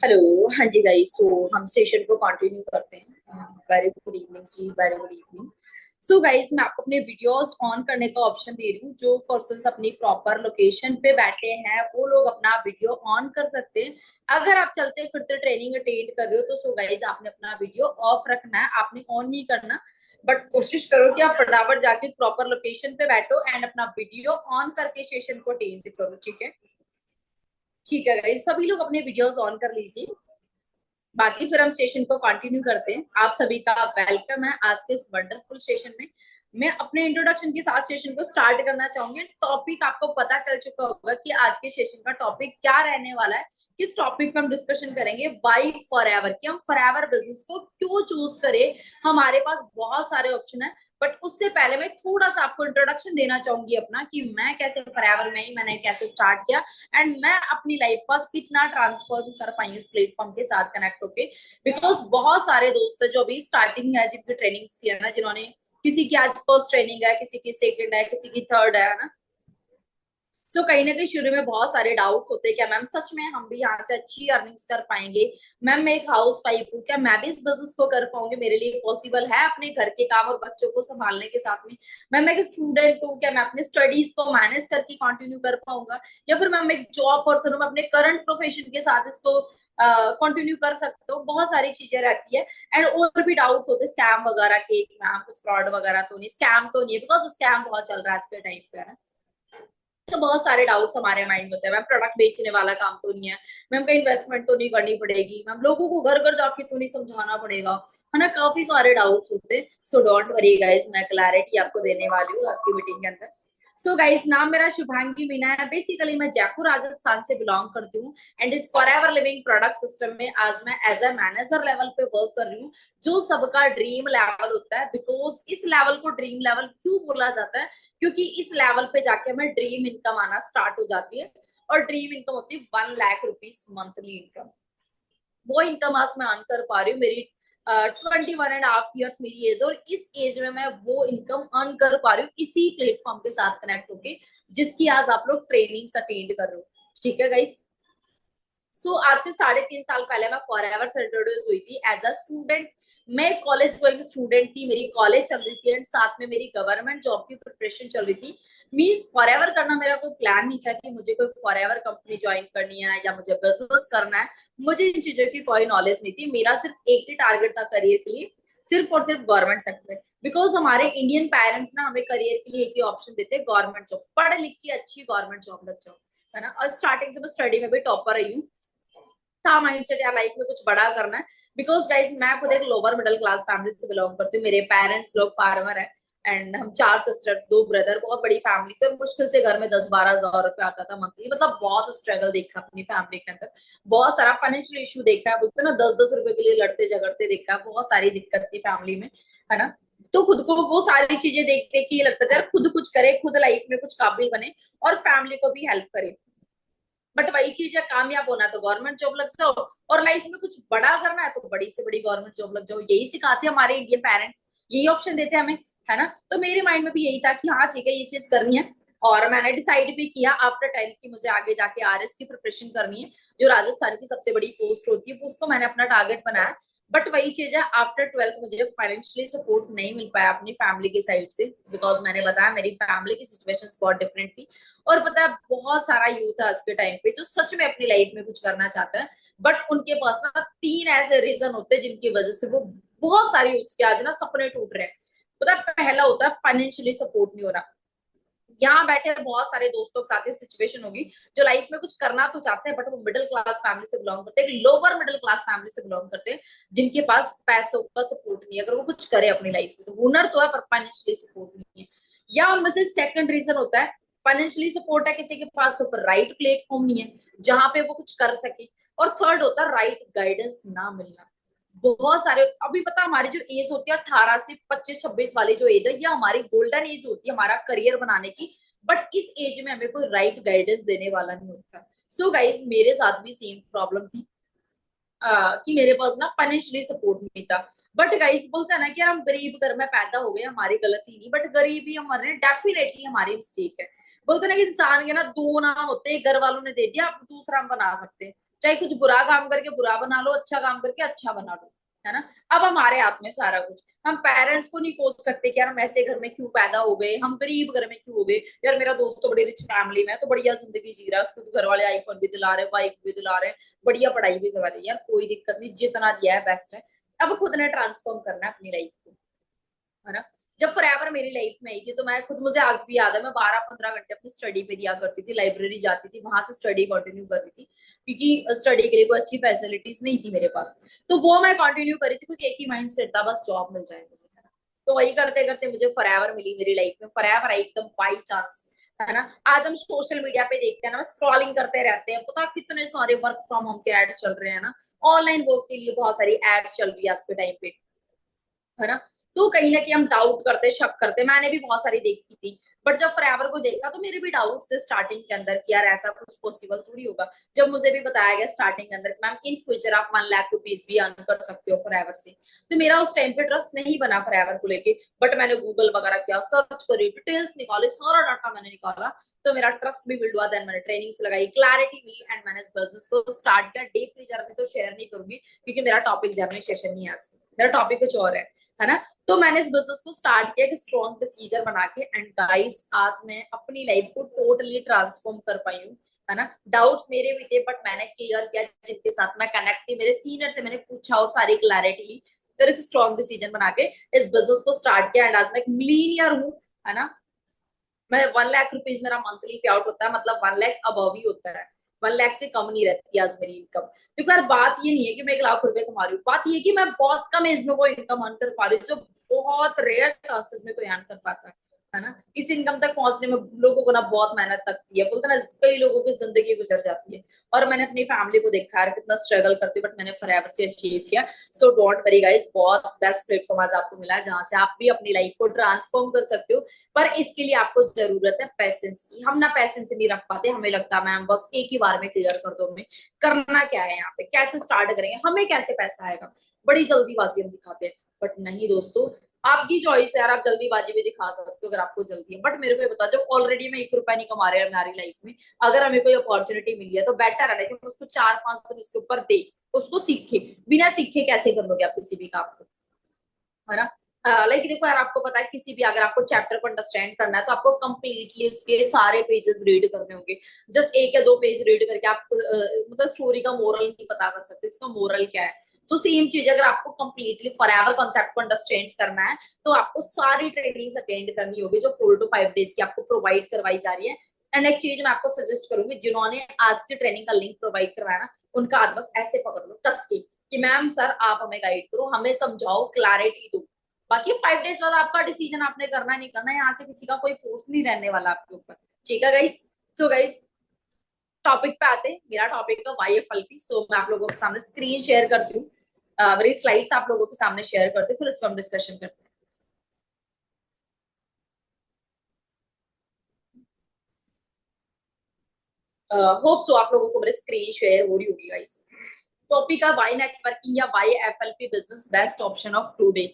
Hello. हाँ जी guys, सो हम session को कंटिन्यू करते हैं। Very good evening ji, very good evening. So guys, मैं आपको अपने वीडियोस ऑन करने का ऑप्शन दे रही हूँ। जो पर्सन्स अपनी प्रॉपर लोकेशन पे बैठे हैं वो लोग अपना वीडियो ऑन कर सकते हैं। अगर आप चलते फिरते ट्रेनिंग अटेंड कर रहे हो तो सो गाइस आपने अपना वीडियो ऑफ रखना है, आपने ऑन नहीं करना। बट कोशिश करो कि आप फटाफट जाके प्रॉपर लोकेशन पे बैठो एंड अपना वीडियो ऑन करके सेशन को अटेंड करो। ठीक है? ठीक है गाइस, सभी लोग अपने वीडियोस ऑन कर लीजिए। बाकी फिर हम सेशन को कंटिन्यू करते हैं। आप सभी का वेलकम है आज के इस वंडरफुल सेशन में। मैं अपने इंट्रोडक्शन के साथ सेशन को स्टार्ट करना चाहूंगी। टॉपिक आपको पता चल चुका होगा कि आज के सेशन का टॉपिक क्या रहने वाला है। किस टॉपिक पे हम डिस्कशन करेंगे? वाई फॉरएवर, कि हम फॉरएवर बिजनेस को क्यों चूज करें। हमारे पास बहुत सारे ऑप्शन है, बट उससे पहले मैं थोड़ा सा आपको इंट्रोडक्शन देना चाहूंगी अपना, कि मैं कैसे फॉरएवर में ही मैंने कैसे स्टार्ट किया एंड मैं अपनी लाइफ पास कितना ट्रांसफॉर्म कर पाई उस प्लेटफॉर्म के साथ कनेक्ट होके। बिकॉज बहुत सारे दोस्त है जो अभी स्टार्टिंग है, जिनकी ट्रेनिंग्स किया ना, जिन्होंने किसी की आज फर्स्ट ट्रेनिंग है, किसी की सेकंड है, किसी की थर्ड है ना। सो कहीं ना कहीं शुरू में बहुत सारे डाउट होते हैं, क्या मैम सच में हम भी यहाँ से अच्छी अर्निंग्स कर पाएंगे? मैम मैं एक हाउस वाइफ हूँ, क्या मैं भी इस बिजनेस को कर पाऊंगी? मेरे लिए पॉसिबल है अपने घर के काम और बच्चों को संभालने के साथ में? मैम मैं एक स्टूडेंट हूँ, क्या मैं अपने स्टडीज को मैनेज करके कंटिन्यू कर पाऊंगा? या फिर मैम एक जॉब पर्सन हूँ, मैं अपने करंट प्रोफेशन के साथ इसको कंटिन्यू कर सकते हो? बहुत सारी चीजें रहती है। एंड और भी डाउट होते हैं स्कैम वगैरह के, मैम कुछ फ्रॉड वगैरह तो नहीं? स्कैम तो नहीं है, बिकॉज स्कैम बहुत चल रहा है आज के टाइम पे, है ना। तो बहुत सारे डाउट्स हमारे माइंड में होते हैं। मैम प्रोडक्ट बेचने वाला काम तो नहीं है? मैम कहीं इन्वेस्टमेंट तो नहीं करनी पड़ेगी? मैम लोगों को घर घर जाके तो नहीं समझाना पड़ेगा? है ना, काफी सारे डाउट्स होते हैं। सो डोंट वरी गाइस, मैं क्लैरिटी आपको देने वाली हूँ आज की मीटिंग के अंदर। सो गाइस, नाम मेरा शुभांगी मीना है। बेसिकली मैं जयपुर राजस्थान से बिलोंग करती हूँ एंड इस for ever living product system में आज मैं एज अ मैनेजर लेवल पे वर्क कर रही हूँ, जो सबका ड्रीम लेवल होता है। बिकॉज इस लेवल को ड्रीम लेवल क्यों बोला जाता है? क्योंकि इस लेवल पे जाके हमें ड्रीम इनकम आना स्टार्ट हो जाती है। और ड्रीम इनकम होती है 1 लाख रुपीज मंथली इनकम। वो इनकम आज मैं अर्न कर पा रही हूँ। मेरी 21.5 ईयर्स मेरी एज, और इस एज में मैं वो इनकम अर्न कर पा रही हूँ इसी प्लेटफॉर्म के साथ कनेक्ट होके, जिसकी आज आप लोग ट्रेनिंग्स अटेंड कर रहे हो। ठीक है गाइस। आज से 3.5 साल पहले मैं फॉर एवर से इंट्रोड्यूस हुई थी एज अ स्टूडेंट। मैं कॉलेज गोइंग स्टूडेंट थी, मेरी कॉलेज चल रही थी एंड साथ में मेरी गवर्नमेंट जॉब की प्रिपरेशन चल रही थी। मीन्स फॉर एवर करना मेरा कोई प्लान नहीं था कि मुझे कोई फॉर एवर कंपनी ज्वाइन करनी है या मुझे बिजनेस करना है। मुझे इन चीजों की कोई नॉलेज नहीं थी। मेरा सिर्फ एक ही टारगेट था करियर के लिए, सिर्फ और सिर्फ गवर्नमेंट सेक्टर। बिकॉज हमारे इंडियन पेरेंट्स ना हमें करियर के लिए एक ही ऑप्शन देते हैं, गवर्नमेंट जॉब। पढ़ लिख के अच्छी गवर्नमेंट जॉब लग जाओ, है ना। और स्टार्टिंग से मैं स्टडी में भी टॉपर रही हूँ। था माइंडसेट यार लाइफ में कुछ बड़ा करना है। बिकॉज गाइज मैं खुद एक लोअर मिडिल क्लास फैमिली से बिलोंग करती हूँ। मेरे पेरेंट्स लोग फार्मर है एंड हम 4 सिस्टर्स, 2 ब्रदर, बहुत बड़ी फैमिली थी। और मुश्किल से घर में 10-12 हजार रुपए आता था मंथली। मतलब बहुत स्ट्रगल देखा अपनी फैमिली के अंदर। बहुत सारा फाइनेंशियल इशू देखा है, बोलते ना 10-10 रुपए के लिए लड़ते झगड़ते देखा है। बहुत सारी दिक्कत थी फैमिली में, है ना। तो खुद को वो सारी चीजें देख देख के ये लगता था यार खुद कुछ करे, खुद लाइफ में कुछ काबिल बने और फैमिली को भी हेल्प करे। बट वही चीज है, कामयाब होना है तो गवर्नमेंट जॉब लग जाओ, और लाइफ में कुछ बड़ा करना है तो बड़ी से बड़ी गवर्नमेंट जॉब लग जाओ। यही सिखाते हैं हमारे इंडियन पेरेंट्स, यही ऑप्शन देते हैं हमें, है ना। तो मेरे माइंड में भी यही था कि हाँ ठीक है, ये चीज करनी है। और मैंने डिसाइड भी किया आफ्टर 10th की मुझे आगे जाके आरएस की प्रिपरेशन करनी है, जो राजस्थान की सबसे बड़ी पोस्ट होती है। उसको मैंने अपना टारगेट बनाया। बट वही चीज है, आफ्टर 12th मुझे फाइनेंशियली सपोर्ट नहीं मिल पाया अपनी फैमिली की साइड से। बिकॉज मैंने बताया मेरी फैमिली की सिचुएशन बहुत डिफरेंट थी। और पता है बहुत सारा यूथ है आज के टाइम पे जो सच में अपनी लाइफ में कुछ करना चाहता है, बट उनके पास ना 3 ऐसे रीजन होते हैं जिनकी वजह से वो, बहुत सारे यूथ के आज ना सपने टूट रहे हैं। पता है पहला होता है फाइनेंशियली सपोर्ट नहीं हो रहा। यहाँ बैठे बहुत सारे दोस्तों के साथ ये सिचुएशन होगी, जो लाइफ में कुछ करना तो चाहते हैं बट वो मिडिल क्लास फैमिली से बिलोंग करते हैं, लोअर मिडिल क्लास फैमिली से बिलोंग करते हैं, जिनके पास पैसों का सपोर्ट नहीं है। अगर वो कुछ करे अपनी लाइफ में तो हुनर तो है पर फाइनेंशियली सपोर्ट नहीं है। या उनमें से सेकंड रीजन होता है, फाइनेंशियली सपोर्ट है किसी के पास तो फिर राइट प्लेटफॉर्म नहीं है जहां पे वो कुछ कर सके। और थर्ड होता है राइट गाइडेंस ना मिलना। बहुत सारे अभी पता, हमारी जो एज होती है 18 से 25-26 वाली जो एज है, ये हमारी गोल्डन एज होती है हमारा करियर बनाने की। बट इस एज में हमें कोई राइट गाइडेंस देने वाला नहीं होता। सो गाइस, मेरे साथ भी सेम प्रॉब्लम थी, कि मेरे पास ना फाइनेंशियली सपोर्ट नहीं था। बट गाइस बोलते हैं ना कि यार हम गरीब घर में पैदा हो गए, हमारी गलती नहीं, बट गरीबी हमारे डेफिनेटली हमारी मिस्टेक है। बोलते हैं ना कि इंसान के ना दो नाम होते हैं, घर वालों ने दे दिया, आप दूसरा हम बना सकते हैं। चाहे कुछ बुरा काम करके बुरा बना लो, अच्छा काम करके अच्छा बना लो, है ना। अब हमारे हाथ में सारा कुछ। हम पेरेंट्स को नहीं कोस सकते कि यार हम ऐसे घर में क्यों पैदा हो गए, हम गरीब घर में क्यों हो गए, यार मेरा दोस्त तो बड़ी रिच फैमिली में है तो बढ़िया जिंदगी जी रहा है, उसको तो घर वाले आईफोन भी दिला रहे हैं, बाइक भी दिला रहे हैं, बढ़िया पढ़ाई भी करवा रहे हैं, यार कोई दिक्कत नहीं, जितना दिया है बेस्ट है। अब खुद ने ट्रांसफॉर्म करना है अपनी लाइफ को, है ना। जब फॉरएवर मेरी लाइफ में आई थी तो मैं खुद, मुझे आज भी याद है, मैं 12-15 घंटे अपनी स्टडी पे दिया करती थी, लाइब्रेरी जाती थी, वहां से स्टडी कंटिन्यू कर रही थी, क्योंकि स्टडी के लिए कोई अच्छी फैसिलिटीज नहीं थी मेरे पास। तो वो मैं कंटिन्यू करी थी क्योंकि एक ही माइंड सेट था, बस जॉब मिल जाए मुझे, है ना। तो वही करते करते मुझे फॉरएवर मिली मेरी लाइफ में, फॉरएवर आई एकदम बाई चांस, है ना। आज हम सोशल मीडिया पे देखते हैं ना, स्क्रॉलिंग करते रहते हैं, पता कितने सारे वर्क फ्रॉम होम के एड्स चल रहे हैं ना, ऑनलाइन वर्क के लिए बहुत सारी एड्स चल रही है आज के टाइम पे, है ना। तो कहीं ना कहीं हम डाउट करते, शक करते, मैंने भी बहुत सारी देखी थी, बट जब फॉरएवर को देखा तो मेरे भी डाउट से स्टार्टिंग के अंदर कि यार ऐसा कुछ पॉसिबल थोड़ी होगा। जब मुझे भी बताया गया स्टार्टिंग के अंदर मैम इन फ्यूचर आप 1 लाख रुपीज भी अर्न कर सकते हो फॉरएवर से, तो मेरा उस टाइम पे ट्रस्ट नहीं बना फॉरएवर को लेके। बट मैंने गूगल वगैरह किया, सर्च करी, डिटेल्स निकाले, सारा डाटा मैंने निकाला, तो मेरा ट्रस्ट भी बिल्ड हुआ। देन मैंने ट्रेनिंग्स लगाई, क्लैरिटी मिली, एंड मैंने इस बिजनेस को स्टार्ट किया। डीपली जर्नी तो शेयर नहीं करूंगी क्योंकि मेरा टॉपिक जर्नी सेशन नहीं है आज, मेरा टॉपिक कुछ और है ना। तो मैंने इस बिजनेस को स्टार्ट किया कि स्ट्रॉन्ग डिसीजन बना के, एंड गाइस आज मैं अपनी लाइफ को टोटली ट्रांसफॉर्म कर पाई हूँ, है ना। डाउट्स मेरे भी थे बट मैंने क्लियर किया, जिनके साथ मैं कनेक्ट थी मेरे सीनियर से मैंने पूछा और सारी क्लैरिटी ली, फिर एक स्ट्रॉन्ग डिसीजन बना के इस बिजनेस को स्टार्ट किया, एंड आज मैं एक मिलीनियर हूँ, है ना। मैं 1 लाख रुपीज मेरा मंथली पे आउट होता है, मतलब 1 लाख अबव ही होता है, 1 लाख से कम नहीं रहती आज मेरी इनकम। क्योंकि यार बात ये नहीं है कि मैं 1 लाख रुपए कमा रही हूँ, बात ये है कि मैं बहुत कम एज में वो इनकम अर्न कर पा रही हूँ, जो बहुत रेयर चांसेस में कोई अर्न कर पाता है ना। इस इनकम तक पहुंचने में लोगों को ना बहुत मेहनत लगती है, बोलते ना कई लोगों की जिंदगी गुजर जाती है, और मैंने अपनी फैमिली को देखा है कितना स्ट्रगल करते, बट मैंने फॉरएवर से अचीव किया। सो डोंट वरी गाइस, बहुत बेस्ट प्लेटफॉर्म आज आपको मिला है जहां से आप भी अपनी लाइफ को ट्रांसफॉर्म कर सकते हो। पर इसके लिए आपको जरूरत है पैसेंस की, हम ना पैसेंस नहीं रख पाते, हमें लगता है मैम बस एक ही बार में क्लियर कर दो, हमें करना क्या है, यहाँ पे कैसे स्टार्ट करेंगे, हमें कैसे पैसा आएगा, बड़ी जल्दीबाजी हम दिखाते हैं। बट नहीं दोस्तों, आपकी चॉइस है यार, आप जल्दीबाजी भी दिखा सकते हो अगर आपको जल्दी है, बट मेरे को ये बताओ, जब ऑलरेडी मैं 1 रुपया नहीं कमा रहे हमारी लाइफ में, अगर हमें कोई अपॉर्चुनिटी मिली है तो बेटर है कि हम उसको 4-5 दिन उसके ऊपर दे, उसको सीखे, बिना सीखे कैसे कर लोगे आप किसी भी काम को, है ना। लाइक देखो यार, आपको पता है किसी भी अगर आपको चैप्टर को अंडरस्टैंड करना है तो आपको कंप्लीटली उसके सारे पेजेस रीड करने होंगे। जस्ट 1 या 2 पेज रीड करके आप मतलब स्टोरी का मोरल नहीं पता कर सकते, इसका मोरल क्या है। तो सेम चीज अगर आपको कंप्लीटली फॉरएवर कॉन्सेप्ट को अंडरस्टैंड करना है तो आपको सारी ट्रेनिंग्स अटेंड करनी होगी जो 4 to 5 डेज की आपको प्रोवाइड करवाई जा रही है। एंड एक चीज मैं आपको सजेस्ट करूंगी, जिन्होंने आज की ट्रेनिंग का लिंक प्रोवाइड करवाया ना, उनका हाथ बस ऐसे पकड़ लो कस के कि मैम सर आप हमें गाइड करो, हमें समझाओ, क्लैरिटी दो। बाकी 5 डेज बाद आपका डिसीजन, आपने करना नहीं करना, यहाँ से किसी का कोई फोर्स नहीं रहने वाला आपके ऊपर। ठीक है गाइस। सो गाइस, टॉपिक पे आते हैं, मेरा टॉपिक का YFLP। सो मैं आप लोगों के सामने स्क्रीन शेयर करती हूँ, मेरी स्लाइड्स आप लोगों के सामने शेयर करती हूँ, फिर इस पर हम डिस्कशन करते हैं। होप सो आप लोगों को मेरी स्क्रीन शेयर हो रही होगी गाइस। टॉपिक है वाई नेटवर्किंग या YFLP business best option of today.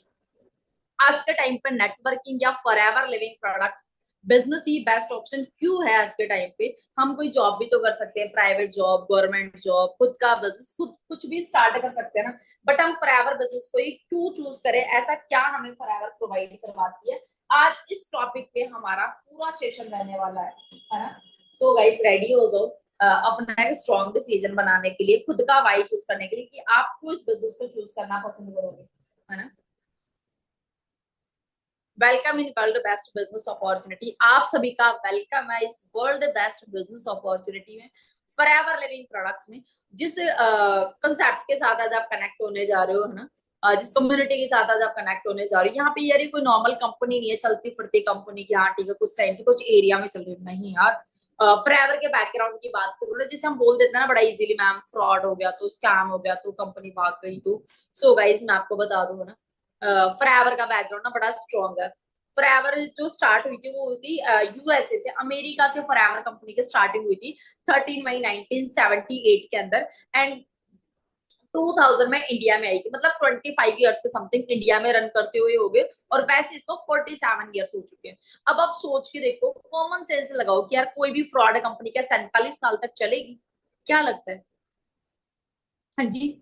आज के टाइम पे नेटवर्किंग या फॉरएवर लिविंग प्रोडक्ट बिजनेस ही बेस्ट ऑप्शन क्यों है आज के टाइम पे। हम कोई जॉब भी तो कर सकते हैं, प्राइवेट जॉब, गवर्नमेंट जॉब, खुद का बिजनेस, खुद कुछ भी स्टार्ट कर सकते हैं ना। बट हम फॉरएवर बिजनेस को ही क्यों चूज करें, ऐसा क्या हमें फॉरएवर प्रोवाइड करवाती है, आज इस टॉपिक पे हमारा पूरा सेशन रहने वाला है ना। सो गाइस रेडी हो जाओ अपना एक स्ट्रॉन्ग डिसीजन बनाने के लिए, खुद का वाई चूज करने के लिए कि आपको इस बिजनेस को चूज करना पसंद करोगे, है ना। Welcome in world best business opportunity, आप सभी का वेलकम है इस वर्ल्ड बेस्ट बिजनेस अपॉर्चुनिटी में, फॉरएवर लिविंग प्रोडक्ट्स में। जिस कंसेप्ट के साथ आज आप कनेक्ट होने जा रहे हो, है ना, जिस कम्युनिटी के साथ आज आप कनेक्ट होने जा रहे हो, यहाँ पे यार कोई नॉर्मल कंपनी नहीं है, चलती फिरती कंपनी की, हाँ ठीक है कुछ टाइम से कुछ एरिया में चल रही है, नहीं यार। फॉरएवर के बैकग्राउंड की बात करूँ ना, जिसे हम बोल देते हैं ना बड़ा इजीली, मैम फ्रॉड हो गया तो स्कैम हो गया तो कंपनी भाग गई तो। सो गाइस मैं आपको बता दूं ना, फॉरएवर का बैकग्राउंड ना बड़ा स्ट्रॉन्ग है। फॉरएवर जो स्टार्ट हुई थी वो हुई थी यूएसए से, अमेरिका से फॉरएवर कंपनी की स्टार्टिंग हुई थी 13 मई 1978 के अंदर, एंड 2000 में इंडिया में आई थी, मतलब 25 ईयर्स के समथिंग इंडिया में रन करते हुए हो गए, और वैसे इसको 47 ईयर्स हो चुके हैं। अब आप सोच के देखो, कॉमन सेंस लगाओ कि यार कोई भी फ्रॉड कंपनी क्या 47 साल तक चलेगी, क्या लगता है। हाँ जी,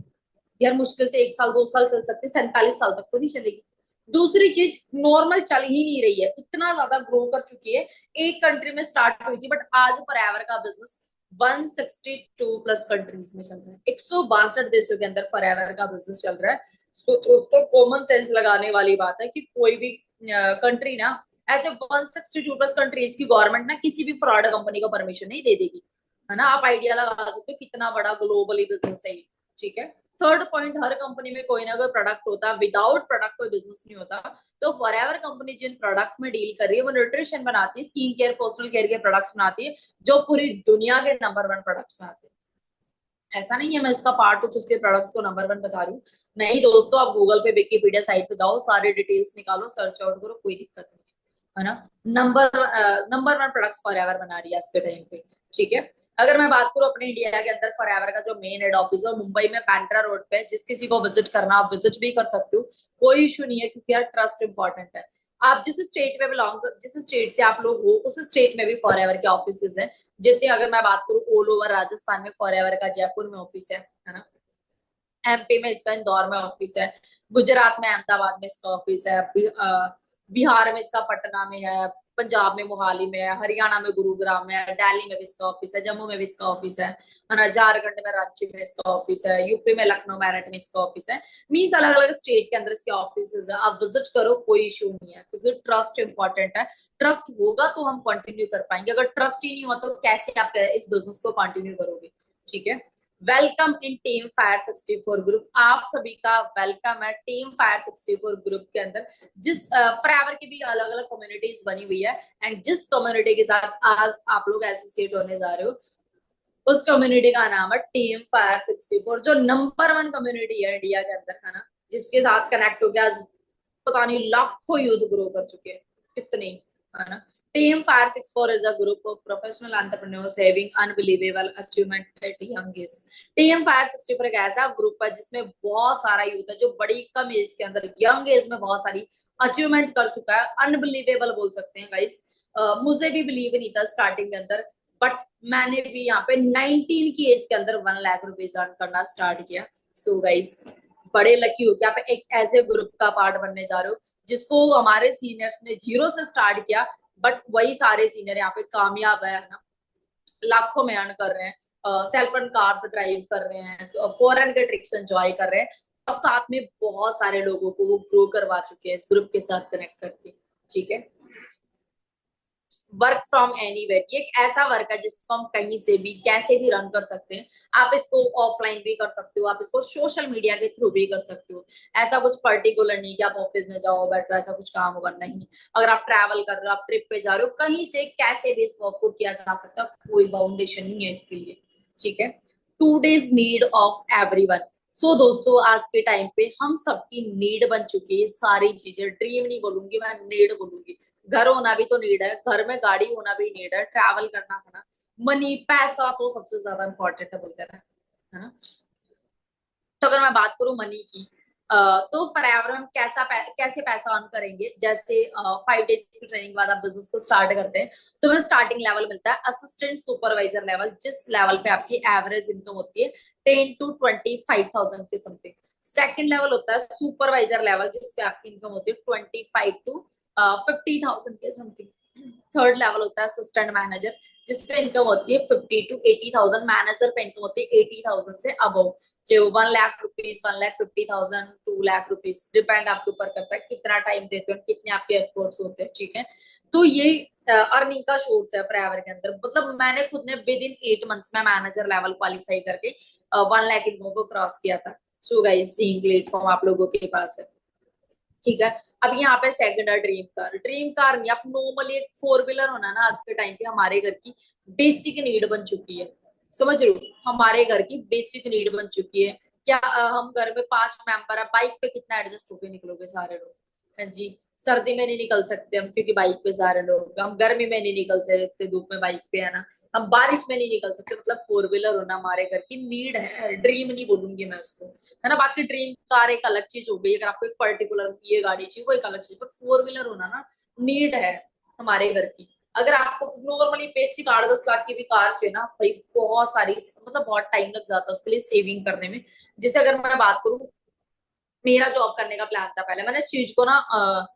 यार मुश्किल से 1 साल 2 साल चल सकते, 47 साल तक तो नहीं चलेगी। दूसरी चीज, नॉर्मल चल ही नहीं रही है, इतना ज्यादा ग्रो कर चुकी है। एक कंट्री में स्टार्ट हुई थी, बट आज फॉरएवर का बिजनेस 162 प्लस कंट्रीज में चल रहा है, 162 देशों के अंदर फॉरएवर का बिजनेस चल रहा है। तो दोस्तों कॉमन सेंस लगाने वाली बात है कि कोई भी कंट्री ना, ऐसे 162 प्लस कंट्रीज की गवर्नमेंट ना किसी भी फ्रॉड कंपनी को परमिशन नहीं दे देगी, है ना। आप आइडिया लगा सकते हो कितना बड़ा ग्लोबली बिजनेस है ये, ठीक है। थर्ड पॉइंट, हर कंपनी में कोई ना कोई प्रोडक्ट होता है, विदाउट प्रोडक्ट कोई बिजनेस नहीं होता। तो फॉरएवर कंपनी जिन प्रोडक्ट में डील कर रही है वो न्यूट्रिशन बनाती है, स्किन केयर पर्सनल केयर के प्रोडक्ट्स बनाती है, जो पूरी दुनिया के नंबर 1 प्रोडक्ट्स में आते हैं। ऐसा नहीं है मैं इसका पार्ट हूँ तो उसके प्रोडक्ट्स को नंबर 1 बता रही हूँ। नहीं दोस्तों, आप गूगल पे विकिपीडिया साइट पे जाओ, सारे डिटेल्स निकालो, सर्च आउट करो, कोई दिक्कत नहीं है ना। नंबर 1 प्रोडक्ट्स फॉरएवर बना रही है आज के टाइम पे, ठीक है। अगर मैं बात करूँ अपने इंडिया के अंदर, फॉरएवर का जो मेन हेड ऑफिस है मुंबई में पैंट्रा रोड पे, जिस किसी को विजिट करना आप विजिट भी कर सकते हो, कोई इशू नहीं है, क्योंकि यार ट्रस्ट इंपॉर्टेंट है। आप जिस स्टेट में बिलोंग कर, जिस स्टेट से आप लोग हो, उस स्टेट में भी फॉरएवर के ऑफिस हैं। जैसे अगर मैं बात करूँ ऑल ओवर राजस्थान में फॉरएवर का जयपुर में ऑफिस है ना। एमपी में इसका इंदौर में ऑफिस है, गुजरात में अहमदाबाद में इसका ऑफिस है, बिहार में इसका पटना में है, पंजाब में मोहाली में है, हरियाणा में गुरुग्राम में है, दिल्ली में भी इसका ऑफिस है, जम्मू में भी इसका ऑफिस है ना, झारखंड में रांची में इसका ऑफिस है, यूपी में लखनऊ मेरठ में इसका ऑफिस है। मीन्स अलग अलग स्टेट के अंदर इसके ऑफिस है, आप विजिट करो, कोई इशू नहीं है, क्योंकि ट्रस्ट इंपॉर्टेंट है। ट्रस्ट होगा तो हम कंटिन्यू कर पाएंगे, अगर ट्रस्ट ही नहीं हुआ तो कैसे आप इस बिजनेस को कंटिन्यू करोगे, ठीक है। Welcome in team fire 64 group, आप सभी का वेलकम है टीम फायर 64 ग्रुप के अंदर। जिस फॉरएवर की भी अलग अलग कम्युनिटीज बनी हुई है, एंड जिस कम्युनिटी के साथ आज आप लोग एसोसिएट होने जा रहे हो, उस कम्युनिटी का नाम है टीम फायर 64, जो नंबर 1 कम्युनिटी है इंडिया के अंदर, है ना। जिसके साथ कनेक्ट हो गया, पता नहीं लाखों यूथ ग्रो कर चुके हैं, कितने, है ना। Team fire 64 is a group of professional entrepreneurs having unbelievable achievement at young age। Team fire 64 एक ऐसा ग्रुप है जिसमें बहुत सारा यूथ है जो बड़ी कम एज के अंदर, यंग एज में बहुत सारी अचीवमेंट कर चुका है। अनबिलीवेबल बोल सकते हैं गाइस। मुझे भी बिलीव नहीं था स्टार्टिंग के अंदर, बट मैंने भी यहाँ पे 19 की एज के अंदर 1 लाख रुपीज अर्न करना स्टार्ट किया। सो गाइस, बड़े लकी हो कि आप एक ऐसे ग्रुप का पार्ट बनने जा रहे हो जिसको हमारे सीनियर्स ने जीरो से स्टार्ट किया, बट वही सारे सीनियर यहाँ पे कामयाब है ना, लाखों में अर्न कर रहे हैं, सेल्फ रन कार्स ड्राइव कर रहे हैं, फॉरेन के ट्रिप्स एंजॉय कर रहे हैं, और साथ में बहुत सारे लोगों को वो ग्रो करवा चुके हैं इस ग्रुप के साथ कनेक्ट करके, ठीक है। वर्क फ्रॉम एनीवेयर, ये एक ऐसा वर्क है जिसको हम कहीं से भी कैसे भी रन कर सकते हैं। आप इसको ऑफलाइन भी कर सकते हो, आप इसको सोशल मीडिया के थ्रू भी कर सकते हो। ऐसा कुछ पर्टिकुलर नहीं कि आप ऑफिस में जाओ बैठो ऐसा कुछ काम होगा, नहीं। अगर आप ट्रैवल कर रहे हो, आप ट्रिप पे जा रहे हो, कहीं से कैसे भी इस वर्क को किया जा सकता है, कोई बाउंडेशन नहीं है इसके लिए, ठीक है। Today's need of everyone. So दोस्तों, आज के टाइम पे हम सबकी नीड बन चुकी है सारी चीजें, ड्रीम नहीं बोलूंगी मैं, नीड बोलूंगी। घर होना भी तो नीड है, घर में गाड़ी होना भी नीड है, ट्रैवल करना है ना, मनी पैसा तो सबसे ज्यादा इंपॉर्टेंट है बोलते हैं, है ना। तो अगर मैं बात करूं मनी की, तो फॉरएवर में हम कैसे पैसा अर्न करेंगे, जैसे 5 डेज की ट्रेनिंग बाद आप बिजनेस को स्टार्ट करते हैं, तो हमें स्टार्टिंग लेवल मिलता है असिस्टेंट सुपरवाइजर लेवल, जिस लेवल पे आपकी एवरेज इनकम होती है 10 to 25,000 के समथिंग। सेकंड लेवल होता है सुपरवाइजर लेवल, जिसपे आपकी इनकम होती है 25 to 50,000 के समथिंग। थर्ड लेवल होता है असिस्टेंट मैनेजर, जिसपे इनकम होती है 50 to 80,000, मैनेजर पे इनकम होती है 80,000 से अबव, जो 1 lakh rupees, 1,50,000, 2 lakh rupees, depend आपके ऊपर करता है कितना टाइम देते हो, कितने आपके एफर्ट्स होते हैं, ठीक है। तो ये अर्निंग का सोर्स है फॉरएवर के अंदर। मतलब मैंने खुद ने विद इन 8 मंथ्स में मैनेजर लेवल क्वालिफाई करके 1 लाख इनकम को क्रॉस किया था। सो गाइस, सेम प्लेटफॉर्म आप लोगों के पास है, ठीक है। अब यहाँ पे सेकंड है ड्रीम कार। ड्रीम कार नहीं, आप नॉर्मली एक 4 व्हीलर होना ना आज के टाइम पे हमारे घर की बेसिक नीड बन चुकी है, समझ रहे हो, हमारे घर की बेसिक नीड बन चुकी है। क्या हम घर में 5 मेंबर है, बाइक पे कितना एडजस्ट होके निकलोगे सारे लोग, हाँ जी। सर्दी में नहीं निकल सकते हम क्योंकि बाइक पे सारे लोग, हम गर्मी में नहीं निकल सकते धूप में बाइक पे, है ना। हम बारिश में नहीं निकल सकते, मतलब 4 व्हीलर होना हमारे घर की नीड है, ड्रीम नहीं बोलूंगी मैं उसको, है ना। बाकी ड्रीम कार एक अलग चीज हो गई, अगर आपको एक पर्टिकुलर ये गाड़ी चाहिए वो एक अलग चीज, बट 4 व्हीलर होना ना नीड है हमारे घर की। अगर आपको नॉर्मली बेसिक 8-10 लाख की भी कार चाहिए ना भाई, बहुत सारी मतलब बहुत टाइम लग जाता है उसके लिए सेविंग करने में। जैसे अगर मैं बात करूँ, मेरा जॉब करने का प्लान था, पहले मैंने इस चीज को ना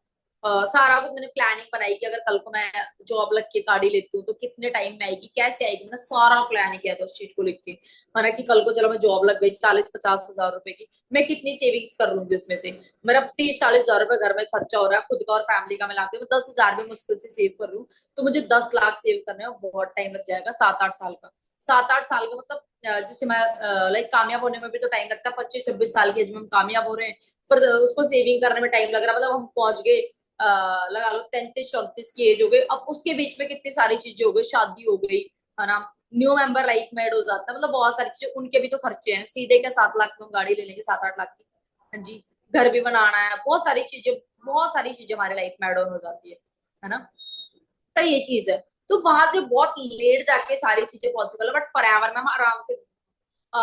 सारा कुछ मैंने प्लानिंग बनाई कि अगर कल को मैं जॉब लग के गाड़ी लेती हूँ तो कितने टाइम में आएगी, कैसे आएगी, मैंने सारा प्लान किया था उस चीज को लेके। मैंने कि कल को चलो मैं जॉब लग गई 40-50 हजार रुपए की, मैं कितनी सेविंग्स कर लूंगी उसमें से। मेरा 30-40 हजार रुपए घर में खर्चा हो रहा है खुद का और फैमिली का मिला के, मैं 10 हजार भी मुश्किल से सेव कर लूँ तो मुझे 10 लाख सेव करने में बहुत टाइम लग जाएगा, 7-8 साल का। 7-8 साल का मतलब जैसे मैं लाइक कामयाब होने में भी तो टाइम लगता है, 25-26 साल की एज में हम कामयाब हो रहे हैं, फिर उसको सेविंग करने में टाइम लग रहा है, मतलब हम पहुंच गए लगा लो 33-34 की एज हो गई, अब उसके बीच में कितनी सारी चीजें हो गई, शादी हो गई, है ना, न्यू मेंबर लाइफ में ऐड हो जाता है, मतलब बहुत सारी चीजें, उनके भी तो खर्चे हैं, सीधे क्या 7 लाख में हम गाड़ी ले लेंगे, 7-8 लाख की। हाँ जी, घर भी बनाना है, बहुत सारी चीजें हमारी लाइफ में ऐड ऑन हो जाती है ना। तो ये चीज है, तो वहां से बहुत लेट जाके सारी चीजें पॉसिबल है, बट फॉर एवर में हम आराम से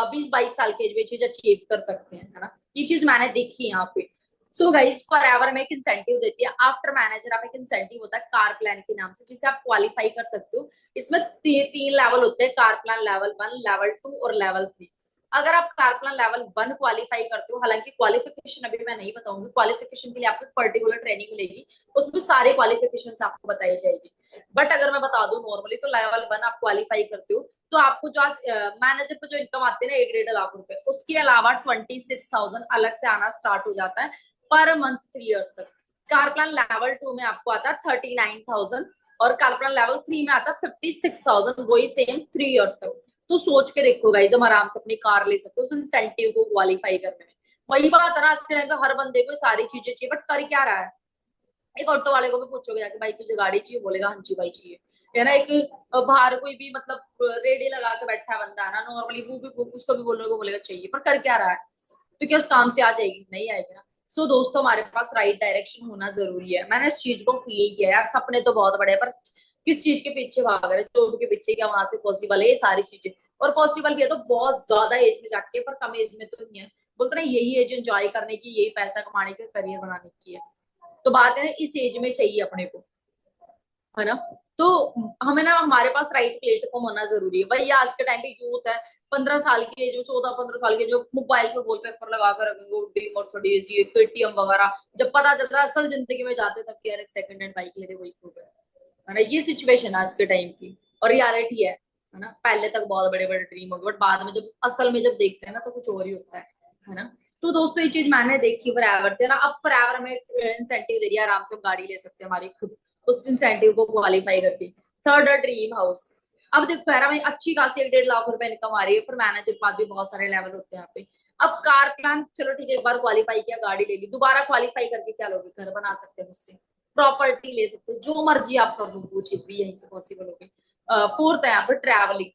20-22 साल के एज में चीज अचीव कर सकते हैं, है ना। ये चीज मैंने देखी है यहाँ पे। सो गाइस, फॉर एवर में एक इंसेंटिव देती है आफ्टर मैनेजर, आप एक इंसेंटिव होता है कार प्लान के नाम से, जिसे आप क्वालिफाई कर सकते हो। इसमें तीन लेवल होते हैं, कार प्लान लेवल 1, लेवल 2 और लेवल 3। अगर आप कार प्लान लेवल 1 क्वालिफाई करते हो, हालांकि क्वालिफिकेशन अभी मैं नहीं बताऊंगी, क्वालिफिकेशन के लिए आपको पर्टिकुलर ट्रेनिंग मिलेगी, उसमें सारे क्वालिफिकेशन आपको बताई जाएगी। बट अगर मैं बता दूं नॉर्मली, तो लेवल 1 आप क्वालिफाई करते हो तो आपको जो आज मैनेजर पे जो इनकम आती है ना 1-1.5 लाख रुपए, उसके अलावा 26,000 अलग से आना स्टार्ट हो जाता है पर मंथ 3 इयर्स तक। कार प्लान लेवल 2 में आपको आता है 39,000, और कार प्लान लेवल 3 में आता है 56,000, वही सेम 3 इयर्स तक। तो सोच के देखो गाइस, हम आराम से अपनी कार ले सकते हो उस इंसेंटिव को क्वालिफाई करने में। वही बात है ना, आज के टाइम पे हर बंदे को सारी चीजें चाहिए, बट कर क्या रहा है। एक ऑटो वाले को भी पूछोगे जाके, भाई तुझे गाड़ी चाहिए, बोलेगा हाँ जी भाई चाहिए, है ना। एक बाहर कोई भी मतलब रेडी लगा के बैठा है बंदा, है ना, नॉर्मली वो भी उसको भी बोलोगे, बोलेगा चाहिए, पर कर क्या रहा है। तो क्या उस काम से आ जाएगी, नहीं आएगी ना। सो दोस्तों, हमारे पास राइट डायरेक्शन होना जरूरी है। मैंने इस चीज को फील किया यार, सपने तो बहुत बड़े हैं, पर किस चीज के पीछे भाग रहे हैं, जॉब के पीछे, क्या वहां से पॉसिबल है ये सारी चीजें। और पॉसिबल भी है तो बहुत ज्यादा एज में जाके, पर कम एज में तो नहीं है। बोलते ना, यही एज एंजॉय करने की, यही पैसा कमाने की, करियर बनाने की है। तो बात है ना, इस एज में चाहिए अपने को, है ना। तो हमें ना, हमारे पास राइट प्लेटफॉर्म होना जरूरी है। वही आज के टाइम पे यूथ है, 15 साल की एज में, 14-15 साल की, जो मोबाइल पे वॉलपेपर लगा कर रखेंगे, मर्सिडीज, ये केटीएम वगैरह, जब पता चलता है असल जिंदगी में जाते तब यार एक सेकंड हैंड बाइक ले रहे, वही खूब है ना। ये सिचुएशन है आज के टाइम की, और रियलिटी है ना। पहले तक बहुत बड़े बड़े ड्रीम होंगे, बट बाद में जब असल में जब देखते हैं ना, तो कुछ और ही होता है ना। तो दोस्तों, ये चीज मैंने देखी फॉरएवर से ना, अब फॉरएवर हमें इंसेंटिव दे दिया, आराम से हम गाड़ी ले सकते हैं हमारी खुद, उस इंसेंटिव को क्वालिफाई करके। थर्ड है ड्रीम हाउस। अब देखो यार, हमें अच्छी खासी 1-1.5 लाख रुपए इनकम आ रही है, फिर मैनेजर के बाद भी बहुत सारे लेवल होते हैं यहाँ पे। अब कार प्लान चलो ठीक है, एक बार क्वालिफाई किया, गाड़ी ले ली, दोबारा क्वालिफाई करके क्या लोगे, घर बना सकते हैं मुझसे, प्रॉपर्टी ले सकते हो, जो मर्जी आप कर लो, वो चीज भी यहीं से पॉसिबल हो गई। फोर्थ है यहाँ पे ट्रैवलिंग।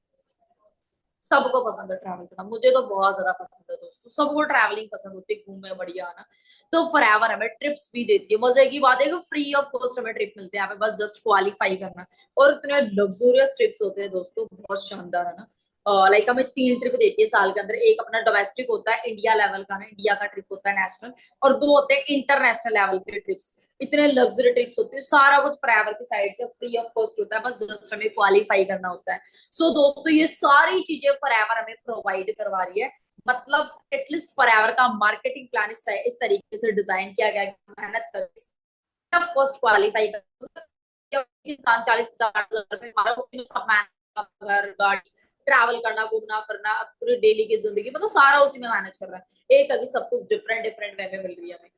सबको पसंद है ट्रैवल करना, मुझे तो बहुत ज्यादा पसंद है दोस्तों, सबको ट्रैवलिंग पसंद होती है, घूमने बढ़िया आना। तो फॉरएवर हमें ट्रिप्स भी देती है, मजे की बात है कि फ्री ऑफ कॉस्ट हमें ट्रिप मिलते हैं यहाँ पे, बस जस्ट क्वालिफाई करना। और इतने लग्जूरियस ट्रिप्स होते हैं दोस्तों, बहुत शानदार, है ना। लाइक हमें 3 ट्रिप देती है साल के अंदर, एक अपना डोमेस्टिक होता है इंडिया लेवल का ना, इंडिया का ट्रिप होता है नेशनल, और 2 होते हैं इंटरनेशनल लेवल के ट्रिप्स। इतने लग्जरी ट्रिप्स होते हैं, सारा कुछ फॉरएवर की साइड से फ्री ऑफ कॉस्ट होता है, बस जस्ट हमें क्वालिफाई करना होता है। सो दोस्तों, ये सारी चीजें फॉरएवर हमें प्रोवाइड करवा रही है। मतलब एटलीस्ट फॉरएवर का मार्केटिंग प्लान इस तरीके से डिजाइन किया गया है कि मेहनत कर फर्स्ट क्वालिफाई कर, इंसान 40-50 हजार हमारा उसमें सब मैनेज, घर, गाड़ी, ट्रैवल करना, घूमना फिरना, पूरी डेली की जिंदगी, मतलब सारा उसी में मैनेज कर रहा है। एक अभी सब कुछ डिफरेंट डिफरेंट वे में मिल रही है हमें,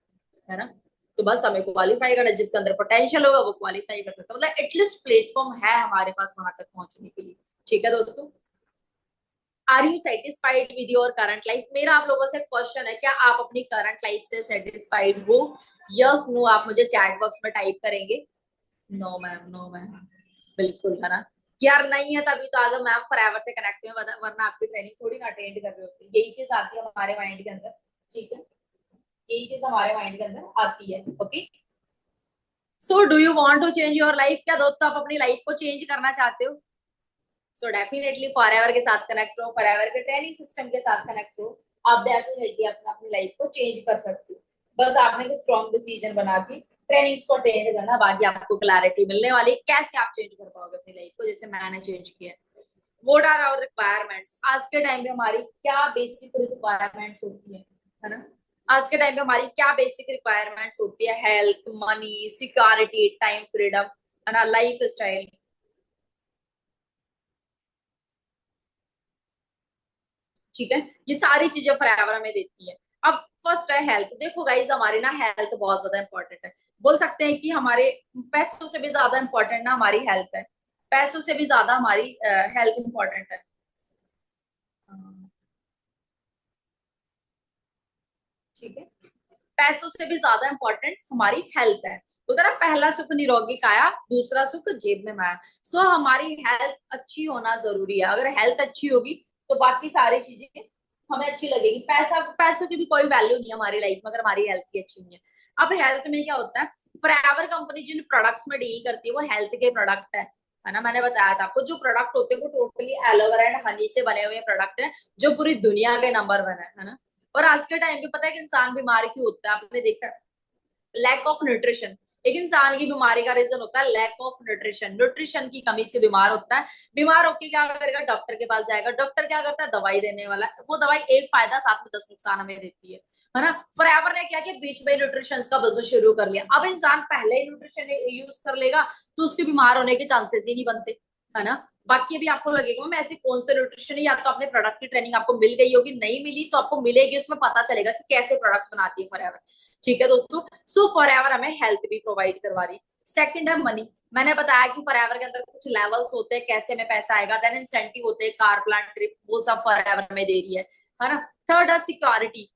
है ना। तो बस हमें क्वालिफाई करना, जिसके अंदर पोटेंशियल होगा वो क्वालिफाई कर सकता है, मतलब एटलीस्ट प्लेटफॉर्म है हमारे पास वहां तक पहुंचने के लिए। ठीक है दोस्तों, are you satisfied with your current life. मेरा आप लोगों से क्वेश्चन है, क्या आप अपनी करंट लाइफ से सेटिस्फाइड हो। यस नो आप मुझे चैट बॉक्स में टाइप करेंगे। नो मैम, नो मैम, बिल्कुल, है ना। यार नहीं है तभी तो आज हम मैम फॉरएवर से कनेक्ट हुए, वरना आपकी ट्रेनिंग थोड़ी ना अटेंड कर रहे होते। यही चीज आती है हमारे माइंड के अंदर, ठीक है, यही चीज हमारे माइंड के अंदर आती है। Okay, so do you want to change your life. क्या दोस्तों आप अपनी लाइफ को चेंज करना चाहते हो। सो डेफिनेटली फॉरएवर के साथ कनेक्ट रहो, फॉरएवर के ट्रेनिंग सिस्टम के साथ कनेक्ट रहो, आप डेफिनेटली अपना अपनी लाइफ को चेंज कर सकते हो। बस आपने एक स्ट्रॉन्ग डिसीजन बना के ट्रेनिंग्स को अटेंड करना, बाकी आपको क्लैरिटी मिलने वाली कैसे आप चेंज कर पाओगे अपनी लाइफ को, जैसे मैंने चेंज किया है। व्हाट आर आवर रिक्वायरमेंट्स, आज के टाइम पे हमारी क्या बेसिक रिक्वायरमेंट्स होती है ना। आज के टाइम पे हमारी क्या बेसिक रिक्वायरमेंट्स होती है, health, money, security, time freedom, है ना, लाइफ स्टाइल। ठीक है, ये सारी चीजें फॉरएवर हमें देती है। अब फर्स्ट है हेल्थ। देखो गाइज, हमारी ना हेल्थ बहुत ज्यादा इंपॉर्टेंट है। बोल सकते हैं कि हमारे पैसों से भी ज्यादा इंपॉर्टेंट ना हमारी हेल्थ है। पैसों से भी ज्यादा हमारी हेल्थ इंपॉर्टेंट है। ठीक है, पैसों से भी ज्यादा इंपॉर्टेंट हमारी हेल्थ है। तो ना, पहला सुख निरोगी काया, दूसरा सुख जेब में माया। सो हमारी हेल्थ अच्छी होना जरूरी है। अगर हेल्थ अच्छी होगी तो बाकी सारी चीजें हमें अच्छी लगेगी। पैसों की भी कोई वैल्यू नहीं है हमारी लाइफ में अगर हमारी हेल्थ की अच्छी नहीं है। अब हेल्थ में क्या होता है, फॉरएवर कंपनी जिन प्रोडक्ट्स में डील करती है वो हेल्थ के प्रोडक्ट है ना। मैंने बताया था आपको, जो प्रोडक्ट होते हैं वो टोटली एलोवेरा एंड हनी से बने हुए प्रोडक्ट है, जो पूरी दुनिया के नंबर वन है ना। और आज के टाइम पे पता है कि इंसान बीमार क्यों होता है, आपने देखा है, लैक ऑफ न्यूट्रिशन। एक इंसान की बीमारी का रीजन होता है लैक ऑफ न्यूट्रिशन। न्यूट्रिशन की कमी से बीमार होता है। बीमार होकर क्या करेगा, डॉक्टर के पास जाएगा। डॉक्टर क्या करता है, दवाई देने वाला। वो दवाई एक फायदा साथ में 10 नुकसान हमें देती है ना। फॉरएवर ने क्या किया, बीच में न्यूट्रिशन का बिजनेस शुरू कर लिया। अब इंसान पहले ही न्यूट्रिशन यूज कर लेगा तो उसके बीमार होने के चांसेस ही नहीं बनते, है ना। बाकी अभी आपको लगेगा मैं ऐसे कौन से न्यूट्रिशन है, या तो अपने प्रोडक्ट की ट्रेनिंग आपको मिल गई होगी, नहीं मिली तो आपको मिलेगी, उसमें पता चलेगा कि कैसे प्रोडक्ट्स बनाती है फॉरएवर। ठीक है दोस्तों, सो फॉरएवर हमें हेल्थ भी प्रोवाइड करवा रही है। सेकंड है मनी। मैंने बताया कि फॉरएवर के अंदर कुछ लेवल्स होते हैं कैसे हमें पैसा आएगा। देन इंसेंटिव होते हैं, कार प्लान ट्रिप, वो सब फॉरएवर हमें दे रही है ना। थर्ड है सिक्योरिटी।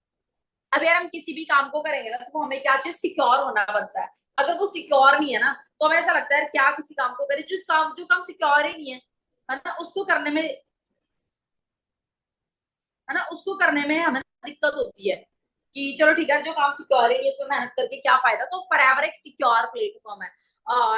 अब यार हम किसी भी काम को करेंगे ना तो हमें क्या चाहिए, सिक्योर होना बनता है। अगर वो सिक्योर नहीं है ना तो हमें ऐसा लगता है क्या किसी काम को करें, जो काम सिक्योर ही नहीं है ना, उसको करने में, है ना, उसको करने में हमें दिक्कत होती है कि चलो ठीक है, जो काम सिक्योर ही नहीं है उसमें मेहनत करके क्या फायदा। तो फॉरएवर एक सिक्योर प्लेटफॉर्म है।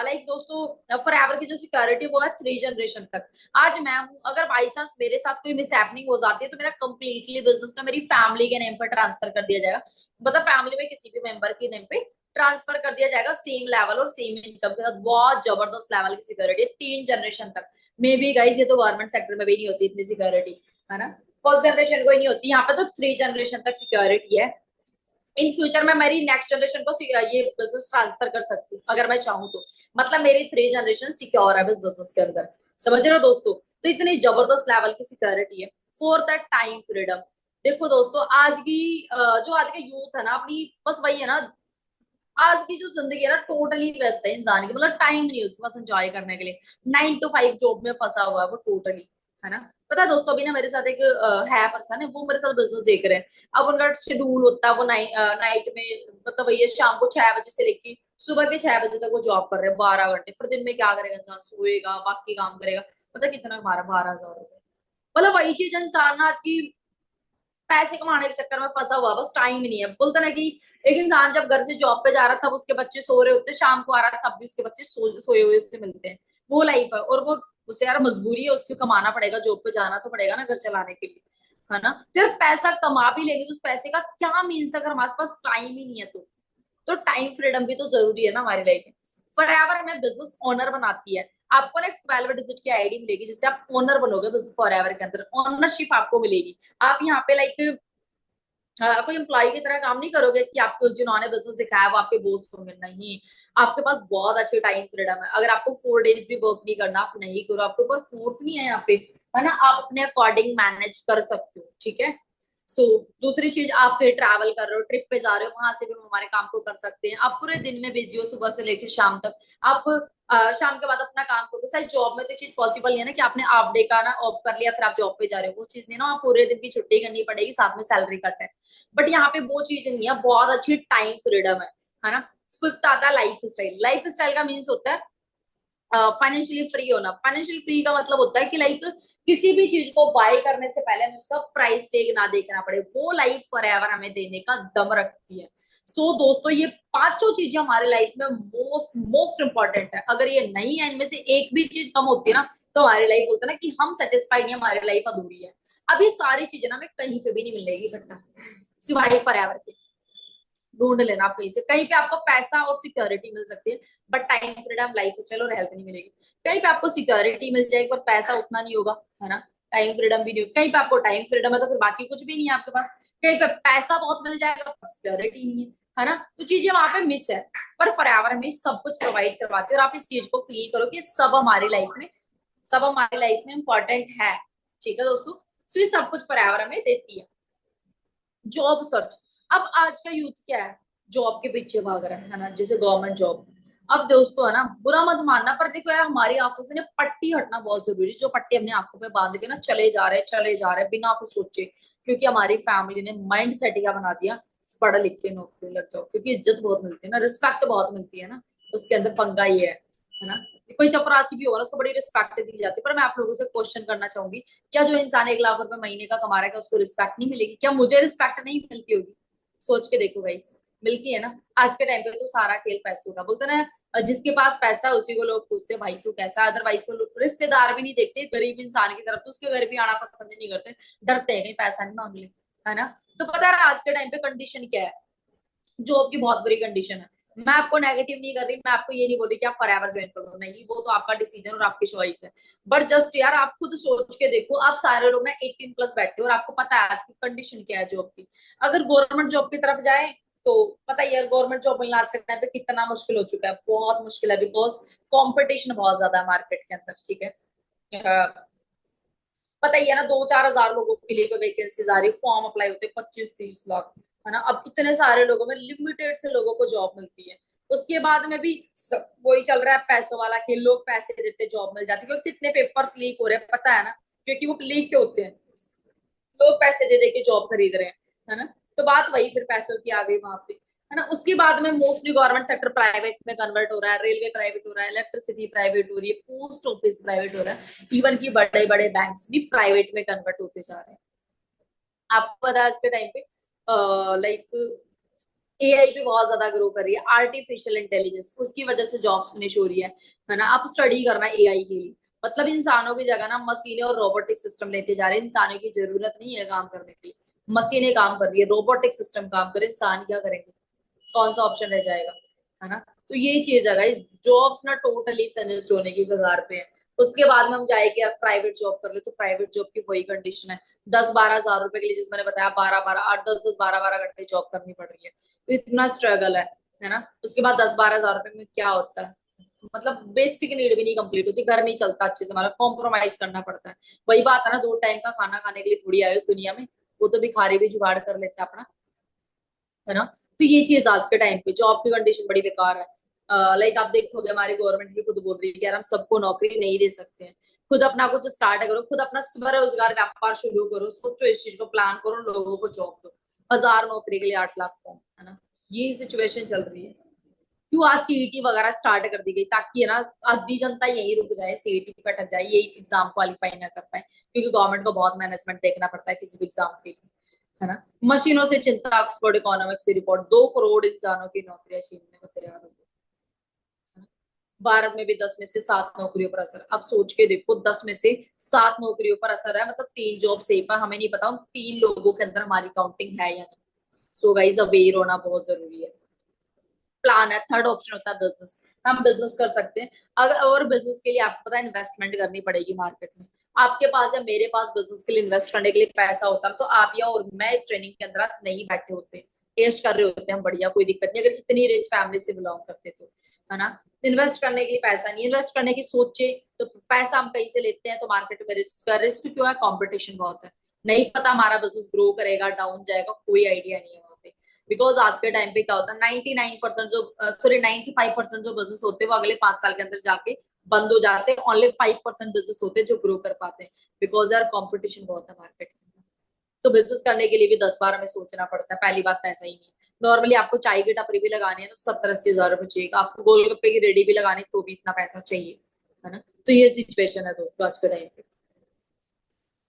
लाइक दोस्तों, फॉरएवर की जो सिक्योरिटी वो है 3 जनरेशन तक। आज मैं हूं, अगर बाई चांस मेरे साथ कोई मिस हैपनिंग हो जाती है तो मेरा कंप्लीटली बिजनेस ना मेरी फैमिली के नेम पर ट्रांसफर कर दिया जाएगा। मतलब फैमिली में किसी भी मेंबर के नेम पे ट्रांसफर कर दिया जाएगा, सेम लेवल और सेम इनकम के साथ। बहुत जबरदस्त लेवल की सिक्योरिटी है 3 जनरेशन तक। मे बी गाइस, ये तो गवर्नमेंट सेक्टर में भी नहीं होती इतनी सिक्योरिटी, है ना। फर्स्ट जनरेशन को ही नहीं होती, यहाँ पे तो 3 जनरेशन तक सिक्योरिटी है। इन फ्यूचर में मेरी नेक्स्ट जनरेशन को ये बिजनेस ट्रांसफर कर सकती हूँ अगर मैं चाहूँ तो। मतलब मेरी 3 जनरेशन सिक्योर है इस बिजनेस के अंदर। समझ रहे हो दोस्तों, तो इतनी जबरदस्त लेवल की सिक्योरिटी है। फोर्थ है टाइम फ्रीडम। देखो दोस्तों, जो आज का यूथ है ना, अपनी बस वही है ना, आज की जो जिंदगी है ना टोटली व्यस्त है इंसान की। मतलब टाइम नहीं है उसके पास एंजॉय करने के लिए। 9 to 5 जॉब में फंसा हुआ है वो टोटली, है ना। पता है दोस्तों, अभी ना मेरे साथ एक है पर्सन है, वो मेरे साथ बिजनेस देख रहे हैं। अब उनका शेड्यूल होता है, वो नाइट में, मतलब वही है, शाम को 6 बजे से लेके सुबह के 6 बजे तक वो जॉब कर रहे हैं 12 घंटे। फिर दिन में क्या करेगा इंसान, सोएगा, बाकी काम करेगा। पता कितना हमारा 12,000 रुपये। मतलब वही चीज इंसान ना आज की पैसे कमाने के चक्कर में फंसा हुआ, बस टाइम ही नहीं है। बोलते ना कि एक इंसान जब घर से जॉब पे जा रहा था, उसके बच्चे सो रहे होते, शाम को आ रहा था तब भी उसके बच्चे सोए हुए उससे मिलते हैं। वो लाइफ है। और वो, उसे यार मजबूरी है, उसको कमाना पड़ेगा, जॉब पे जाना तो पड़ेगा ना घर चलाने के लिए, है ना। तो यार पैसा कमा भी लेंगे तो उस पैसे का क्या मीन्स अगर हमारे पास टाइम ही नहीं है तो टाइम फ्रीडम भी तो जरूरी है ना हमारी लाइफ में। फॉरएवर हमें बिजनेस ओनर बनाती है। आपको ना एक 12 डिजिट की आईडी मिलेगी जिससे आप ओनर बनोगे बिजनेस फॉरएवर के अंदर। ओनरशिप आपको मिलेगी। आप यहाँ पे लाइक कोई एम्प्लॉय की तरह काम नहीं करोगे कि आपको जिन्होंने बिजनेस दिखाया वो आपके बॉस होंगे, नहीं। आपके पास बहुत अच्छी टाइम फ्रीडम है। अगर आपको 4 डेज भी वर्क नहीं करना, आप नहीं करो, आपके ऊपर फोर्स नहीं है यहाँ पे, है ना। आप अपने अकॉर्डिंग मैनेज कर सकते हो, ठीक है। सो दूसरी चीज, आप कहीं ट्रैवल कर रहे हो, ट्रिप पे जा रहे हो, वहां से भी हम हमारे काम को कर सकते हैं। आप पूरे दिन में बिजी हो सुबह से लेकर शाम तक, आप शाम के बाद अपना काम करो। शायद जॉब में तो चीज पॉसिबल नहीं है ना कि आपने हाफ डे का ना ऑफ कर लिया फिर आप जॉब पे जा रहे हो, वो चीज नहीं ना। आप पूरे दिन की छुट्टी करनी पड़ेगी, साथ में सैलरी कट है। बट यहाँ पे वो चीज नहीं है, बहुत अच्छी टाइम फ्रीडम है ना। फिफ्थ आता है लाइफ स्टाइल। लाइफ स्टाइल का मीन्स होता है फाइनेंशियली फ्री होना। फाइनेंशियल फ्री का मतलब होता है कि लाइक किसी भी चीज को बाय करने से पहले हमें उसका प्राइस टैग ना देखना पड़े। वो लाइफ फॉरएवर हमें देने का दम रखती है। सो दोस्तों, ये पांचों चीजें हमारे लाइफ में मोस्ट मोस्ट इंपॉर्टेंट है। अगर ये नहीं है, इनमें से एक भी चीज कम होती है ना तो हमारी लाइफ, बोलते हैं ना कि हम सेटिस्फाइड नहीं, हमारी लाइफ अधूरी है। अब ये सारी चीजें ना हमें कहीं पे भी नहीं मिलेगी इकट्ठा, सिवाय फॉरएवर के। ढूंढ लेना आप कहीं से। कहीं पे आपको पैसा और सिक्योरिटी मिल सकती है, but time freedom, life style और हेल्थ नहीं मिलेगी। कहीं पे आपको सिक्योरिटी मिल जाएगी पर पैसा उतना नहीं होगा, है ना। टाइम फ्रीडम भी नहीं होगी। कहीं पे आपको टाइम फ्रीडम है तो फिर बाकी कुछ भी नहीं है आपके पास। कहीं पे पैसा बहुत मिल जाएगा, सिक्योरिटी नहीं है ना। तो चीजें वहां पे मिस है। पर फॉरएवर हमें सब कुछ प्रोवाइड करवाती है, और आप इस चीज को फील करो कि सब हमारी लाइफ में इंपॉर्टेंट है। ठीक है दोस्तों, तो ये सब कुछ फॉरएवर हमें देती है। जॉब सर्च, अब आज का यूथ क्या है, जॉब के पीछे भाग रहा है ना, जैसे गवर्नमेंट जॉब। अब दोस्तों है ना, बुरा मत मानना, पर देखो यार, हमारी आंखों से ना पट्टी हटना बहुत जरूरी है। जो पट्टी अपनी आंखों पे बांध के ना चले जा रहे बिना कुछ सोचे, क्योंकि हमारी फैमिली ने माइंड सेट क्या बना दिया, पढ़ लिख के नौकरी लग जाओ, क्योंकि इज्जत बहुत मिलती है ना, रिस्पेक्ट बहुत मिलती है ना। उसके अंदर पंगा ये है ना। कोई चपरासी भी होगा ना, उसको बड़ी रिस्पेक्ट दी जाती है। पर मैं आप लोगों से क्वेश्चन करना चाहूंगी, क्या जो इंसान 1 लाख रुपए महीने का कमा रहा है, क्या उसको रिस्पेक्ट नहीं मिलेगी? क्या मुझे रिस्पेक्ट नहीं मिलती होगी? सोच के देखो भाई, मिलती है ना। आज के टाइम पे तो सारा खेल पैसों का, बोलते ना, जिसके पास पैसा है उसी को लोग पूछते हैं भाई तू कैसा है, अदरवाइज तो लोग रिश्तेदार भी नहीं देखते गरीब इंसान की तरफ, तो उसके घर भी आना पसंद नहीं करते, डरते हैं कहीं पैसा नहीं मांग ले, है ना। तो पता है आज के टाइम पे कंडीशन क्या है, जॉब की बहुत बुरी कंडीशन है। मैं आपको नेगेटिव नहीं कर रही, मैं आपको ये नहीं बोल रही कि आप फॉरएवर ज्वाइन कर लो, नहीं, वो तो आपका डिसीजन और आपकी चॉइस है। बट जस्ट यार, आप खुद सोच के देखो, आप सारे लोग ना 18+ बैठे हो, और आपको पता है आज की कंडीशन क्या है जॉब की। अगर गवर्नमेंट जॉब की तरफ जाए तो पता ही है, गवर्नमेंट जॉब मिलना आज के टाइम पे कितना मुश्किल हो चुका है, बहुत मुश्किल है, बिकॉज कॉम्पिटिशन बहुत ज्यादा है मार्केट के अंदर। ठीक है, पता ही है ना, 2-4 हजार लोगों के लिए तो वैकेंसीज आ रही, फॉर्म अप्लाई होते 25-30 लाख, है ना। अब इतने सारे लोगों में लिमिटेड से लोगों को जॉब मिलती है। उसके बाद में भी वही चल रहा है पैसों वाला खेल, लोग पैसे देते जॉब मिल जाती है, क्योंकि कितने पेपर्स लीक हो रहे हैं पता है ना, क्योंकि वो लीक के होते हैं, लोग पैसे दे दे के जॉब खरीद रहे हैं, है ना। तो बात वही फिर पैसों की आ गई वहां पे, है ना। उसके बाद में मोस्टली गवर्नमेंट सेक्टर प्राइवेट में कन्वर्ट हो रहा है, रेलवे प्राइवेट हो रहा है, इलेक्ट्रिसिटी प्राइवेट हो रही है, पोस्ट ऑफिस प्राइवेट हो रहा है, इवन की बड़े बड़े बैंक्स भी प्राइवेट में कन्वर्ट होते जा रहे हैं। आपको पता है आज के टाइम पे लाइक एआई भी बहुत ज्यादा ग्रो कर रही है, आर्टिफिशियल इंटेलिजेंस, उसकी वजह से जॉब फिनिश हो रही है ना। आप स्टडी करना एआई के लिए, मतलब इंसानों की जगह ना मशीनें और रोबोटिक सिस्टम लेते जा रहे हैं। इंसानों की जरूरत नहीं है काम करने के लिए, मशीनें काम कर रही है, रोबोटिक सिस्टम काम करे, इंसान क्या करेंगे? कौन सा ऑप्शन रह जाएगा, है ना। तो ये चीज है इस जॉब्स ना टोटली फिनिश्ड होने की कगार पे है। उसके बाद में हम जाएंगे, आप प्राइवेट जॉब कर लो, तो प्राइवेट जॉब की वही कंडीशन है, 10-12 हजार रुपए के लिए, जिस मैंने बताया, 12-12 8-10-10 12-12 घंटे जॉब करनी पड़ रही है, तो इतना स्ट्रगल है ना। उसके बाद 10-12 हजार रुपए में क्या होता है, मतलब बेसिक नीड भी नहीं कंप्लीट होती, घर नहीं चलता अच्छे से, हमारा कॉम्प्रोमाइज करना पड़ता है। वही बात है ना, 2 टाइम का खाना खाने के लिए थोड़ी आए उस दुनिया में, वो तो भिखारी भी जुगाड़ कर लेता है अपना, है ना। तो ये चीज आज के टाइम पे जॉब की कंडीशन बड़ी बेकार है। लाइक आप देखोगे, हमारी गवर्नमेंट भी खुद बोल रही है कि यार हम सबको नौकरी नहीं दे सकते हैं, खुद अपना कुछ स्टार्ट करो, खुद अपना स्वरोजगार व्यापार शुरू करो, सोचो इस चीज को, प्लान करो, लोगों को जॉब दो। 1000 नौकरी के लिए 8 लाख फॉर्म, है ना। ये सिचुएशन चल रही है। क्यों आज सीईटी वगैरह स्टार्ट कर दी गई, ताकि है ना आधी जनता यही रुक जाए, सीईटी पे अटक जाए, यही एग्जाम क्वालिफाई ना कर पाए, क्योंकि गवर्नमेंट को बहुत मैनेजमेंट देखना पड़ता है किसी भी एग्जाम के लिए, है ना। मशीनों से चिंता, ऑक्सफोर्ड इकोनॉमिक्स की रिपोर्ट, 2 करोड़ इंसानों की नौकरियां छीनने को तैयार हो गई। भारत में भी 10 में से 7 नौकरियों पर असर। अब सोच के देखो, 10 में से 7 नौकरियों पर असर है, मतलब 3 जॉब सेफ है, हमें नहीं पता उन 3 लोगों के अंदर हमारी काउंटिंग है या नहीं। सो गाइस, अवेयर होना बहुत जरूरी है। प्लान है, थर्ड ऑप्शन होता है बिजनेस, हम बिजनेस कर सकते हैं। अगर और बिजनेस के लिए आपको पता है इन्वेस्टमेंट करनी पड़ेगी मार्केट में। आपके पास या मेरे पास बिजनेस के लिए इन्वेस्ट करने के लिए पैसा होता तो आप या और मैं इस ट्रेनिंग के अंदर आज नहीं बैठे होते, टेस्ट कर रहे होते हम बढ़िया, कोई दिक्कत नहीं, अगर इतनी रिच फैमिली से बिलोंग करते तो, है ना। इन्वेस्ट करने के लिए पैसा नहीं, इन्वेस्ट करने की सोचे तो पैसा हम कहीं से लेते हैं, तो मार्केट में रिस्क क्यों है, कॉम्पिटिशन बहुत है, नहीं पता हमारा बिजनेस ग्रो करेगा डाउन जाएगा, कोई आइडिया नहीं है वहां पे। बिकॉज आज के टाइम पे क्या होता है, 99% जो सॉरी 95% जो बिजनेस होते हैं वो अगले 5 साल के अंदर जाके बंद हो जाते हैं, ओनली 5% बिजनेस होते हैं जो ग्रो कर पाते हैं, बिकॉज यार कॉम्पिटिशन बहुत है मार्केट में। तो बिजनेस करने के लिए भी 10 बार हमें सोचना पड़ता है, पहली बात पैसा ही नहीं। नॉर्मली आपको चाय की टपरी भी लगानी है तो 70-80 हजार रुपए चाहिए, आपको गोलगप्पे की रेडी भी लगानी तो भी इतना पैसा चाहिए, है ना। तो ये सिचुएशन है दोस्तों आज के टाइम पे।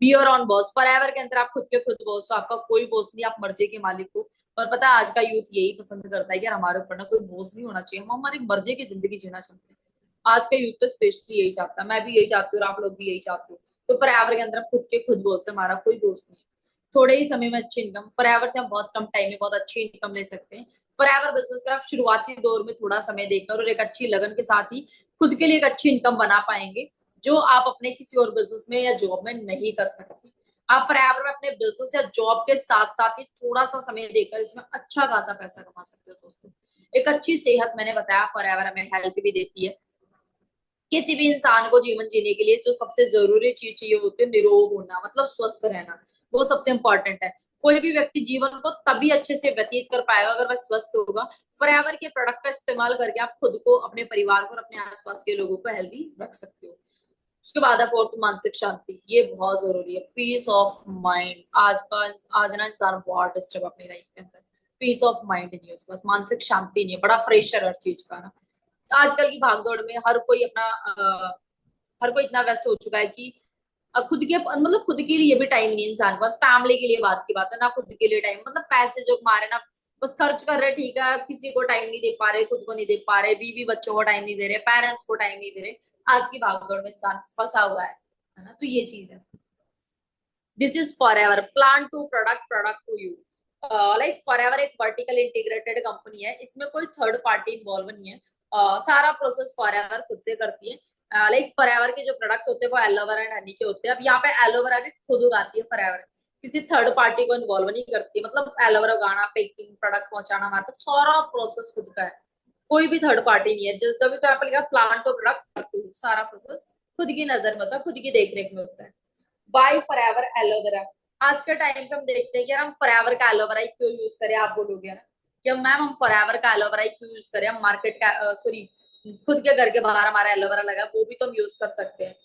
Be your on boss, for ever के अंदर आप खुद के खुद बॉस हो, आपका कोई बॉस नहीं, आप मर्जी के मालिक हो। और पता है आज का यूथ यही पसंद करता है कि यार हमारे ऊपर ना कोई बॉस नहीं होना चाहिए, हम हमारी मर्जी की जिंदगी जीना चाहते हैं। आज का यूथ तो स्पेशली यही चाहता है, मैं भी यही चाहती हूँ और आप लोग भी यही चाहते हो। तो फॉर एवर के अंदर खुद के खुद बॉस है, हमारा कोई बॉस नहीं है। थोड़े ही समय में अच्छी इनकम, फॉर एवर से हम बहुत कम टाइम में बहुत अच्छी इनकम ले सकते हैं। फॉरएवर बिजनेस में आप शुरुआती दौर में थोड़ा समय देकर और एक अच्छी लगन के साथ ही खुद के लिए एक अच्छी इनकम बना पाएंगे, जो आप अपने किसी और बिजनेस में या जॉब में नहीं कर सकते। आप फॉरएवर में अपने बिजनेस या जॉब के साथ साथ ही थोड़ा सा समय देकर इसमें अच्छा खासा पैसा कमा सकते हो दोस्तों। एक अच्छी सेहत, मैंने बताया फॉरएवर हमें हेल्थ भी देती है। किसी भी इंसान को जीवन जीने के लिए जो सबसे जरूरी चीज चाहिए होती है निरोग होना, मतलब स्वस्थ रहना, वो सबसे इंपॉर्टेंट है। कोई भी व्यक्ति जीवन को तभी अच्छे से व्यतीत कर पाएगा अगर वह स्वस्थ होगा। फॉरएवर के प्रोडक्ट का इस्तेमाल करके आप खुद को, अपने परिवार को और अपने आसपास के लोगों को हेल्दी रख सकते हो। उसके बाद है फोर्थ, मानसिक शांति। ये बहुत जरूरी है, पीस ऑफ माइंड। आज ना इंसान बहुत डिस्टर्ब अपनी लाइफ के अंदर, पीस ऑफ माइंड नहीं है उसके पास, मानसिक शांति नहीं है, बड़ा प्रेशर हर चीज का ना। आजकल की भागदौड़ में हर कोई इतना व्यस्त हो चुका है कि खुद के, मतलब खुद के लिए भी टाइम नहीं है इंसान के पास। फैमिली के लिए बात की बात है ना, खुद के लिए टाइम, मतलब पैसे जो कमा रहे ना बस खर्च कर रहे, ठीक है, किसी को टाइम नहीं दे पा रहे, खुद को नहीं दे पा रहे, बीवी बच्चों को टाइम नहीं दे रहे, पेरेंट्स को टाइम नहीं दे रहे। आज की भागदौड़ में इंसान फंसा हुआ है ना। तो ये चीज है। This is Forever, plan to product, product to you. Like Forever एक वर्टिकल इंटीग्रेटेड कंपनी है, इसमें कोई थर्ड पार्टी इन्वॉल्व नहीं है। सारा प्रोसेस फॉरएवर खुद से करती है। लाइक फॉरएवर के जो प्रोडक्ट्स होते हैं वो एलोवेरा एंड हनी के होते हैं। अब यहाँ पे एलोवेरा भी खुद उगाती है फॉरएवर, किसी थर्ड पार्टी को इन्वॉल्व नहीं करती है। मतलब एलोवेरा उगाना, पैकिंग, प्रोडक्ट पहुंचाना, हमारे तक सारा प्रोसेस खुद का है, कोई भी थर्ड पार्टी नहीं है। जब तो यहाँ पे लिखा प्लांट और प्रोडक्ट, सारा प्रोसेस खुद की नजर में होता है, खुद की देखरेख में होता है। By Forever aloe vera. आज के टाइम पे हम देखते हैं कि यार हम फॉरएवर का एलोवेरा ही क्यों यूज करें, आप बोलोगे ना कि मैम हम फॉरएवर का एलोवेरा ही क्यों यूज करें, हम मार्केट का, सॉरी, खुद के घर के बाहर हमारा एलोवेरा लगा वो भी तो हम यूज कर सकते हैं,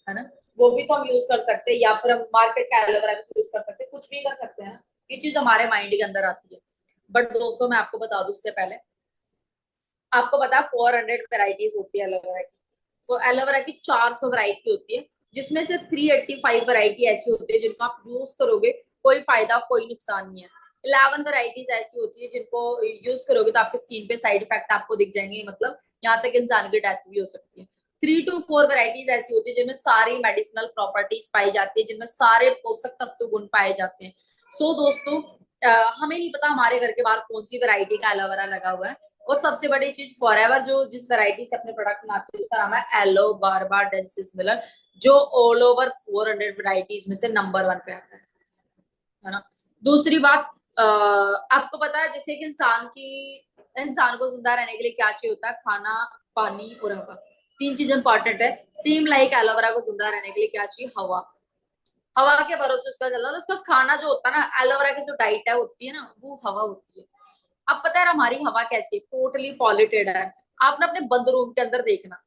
है ना। वो भी तो हम यूज कर सकते हैं, या फिर हम मार्केट का एलोवेरा भी यूज कर सकते हैं, कुछ भी कर सकते हैं ना। ये चीज हमारे माइंड के अंदर आती है। बट दोस्तों मैं आपको बता दूं उससे पहले, आपको पता है 400 वेराइटीज होती है एलोवेरा की। तो एलोवेरा की 400 वैरायटी होती है, जिसमें से 385 वैरायटी ऐसी होती है जिनको आप यूज करोगे कोई फायदा कोई नुकसान नहीं है। 11 वैरायटीज ऐसी होती है जिनको यूज करोगे तो आपकी स्किन पे साइड इफेक्ट आपको दिख जाएंगे, मतलब यहाँ तक इंसान की डेथ भी हो सकती है। 3 to 4 वैरायटीज ऐसी होती है जिनमें सारी मेडिसिनल प्रॉपर्टीज पाई जाती है, जिनमें सारे पोषक तत्व गुण पाए जाते हैं। सो दोस्तों, हमें नहीं पता हमारे घर के बाहर कौन सी वैरायटी का एलोवेरा लगा हुआ है। और सबसे बड़ी चीज, फॉरएवर जो जिस वैरायटी से अपने प्रोडक्ट बनाते हैं उसका नाम है एलो बारबा डेंसिस मिलर, जो ऑल ओवर 400 वैरायटीज में से नंबर 1 पे आता है ना। दूसरी बात, आपको पता है जैसे कि इंसान को जिंदा रहने के लिए क्या चाहिए होता है, खाना, पानी और हवा। 3 चीज इंपॉर्टेंट है। सेम लाइक एलोवेरा को जिंदा रहने के लिए क्या चाहिए, हवा। हवा के भरोसे उसका चलना, तो उसका खाना जो होता है ना, एलोवेरा की जो डाइट है होती है ना, वो हवा होती है। अब पता है हमारी हवा कैसी, टोटली पॉल्यूटेड है। आपने अपने बंद रूम के अंदर देखना,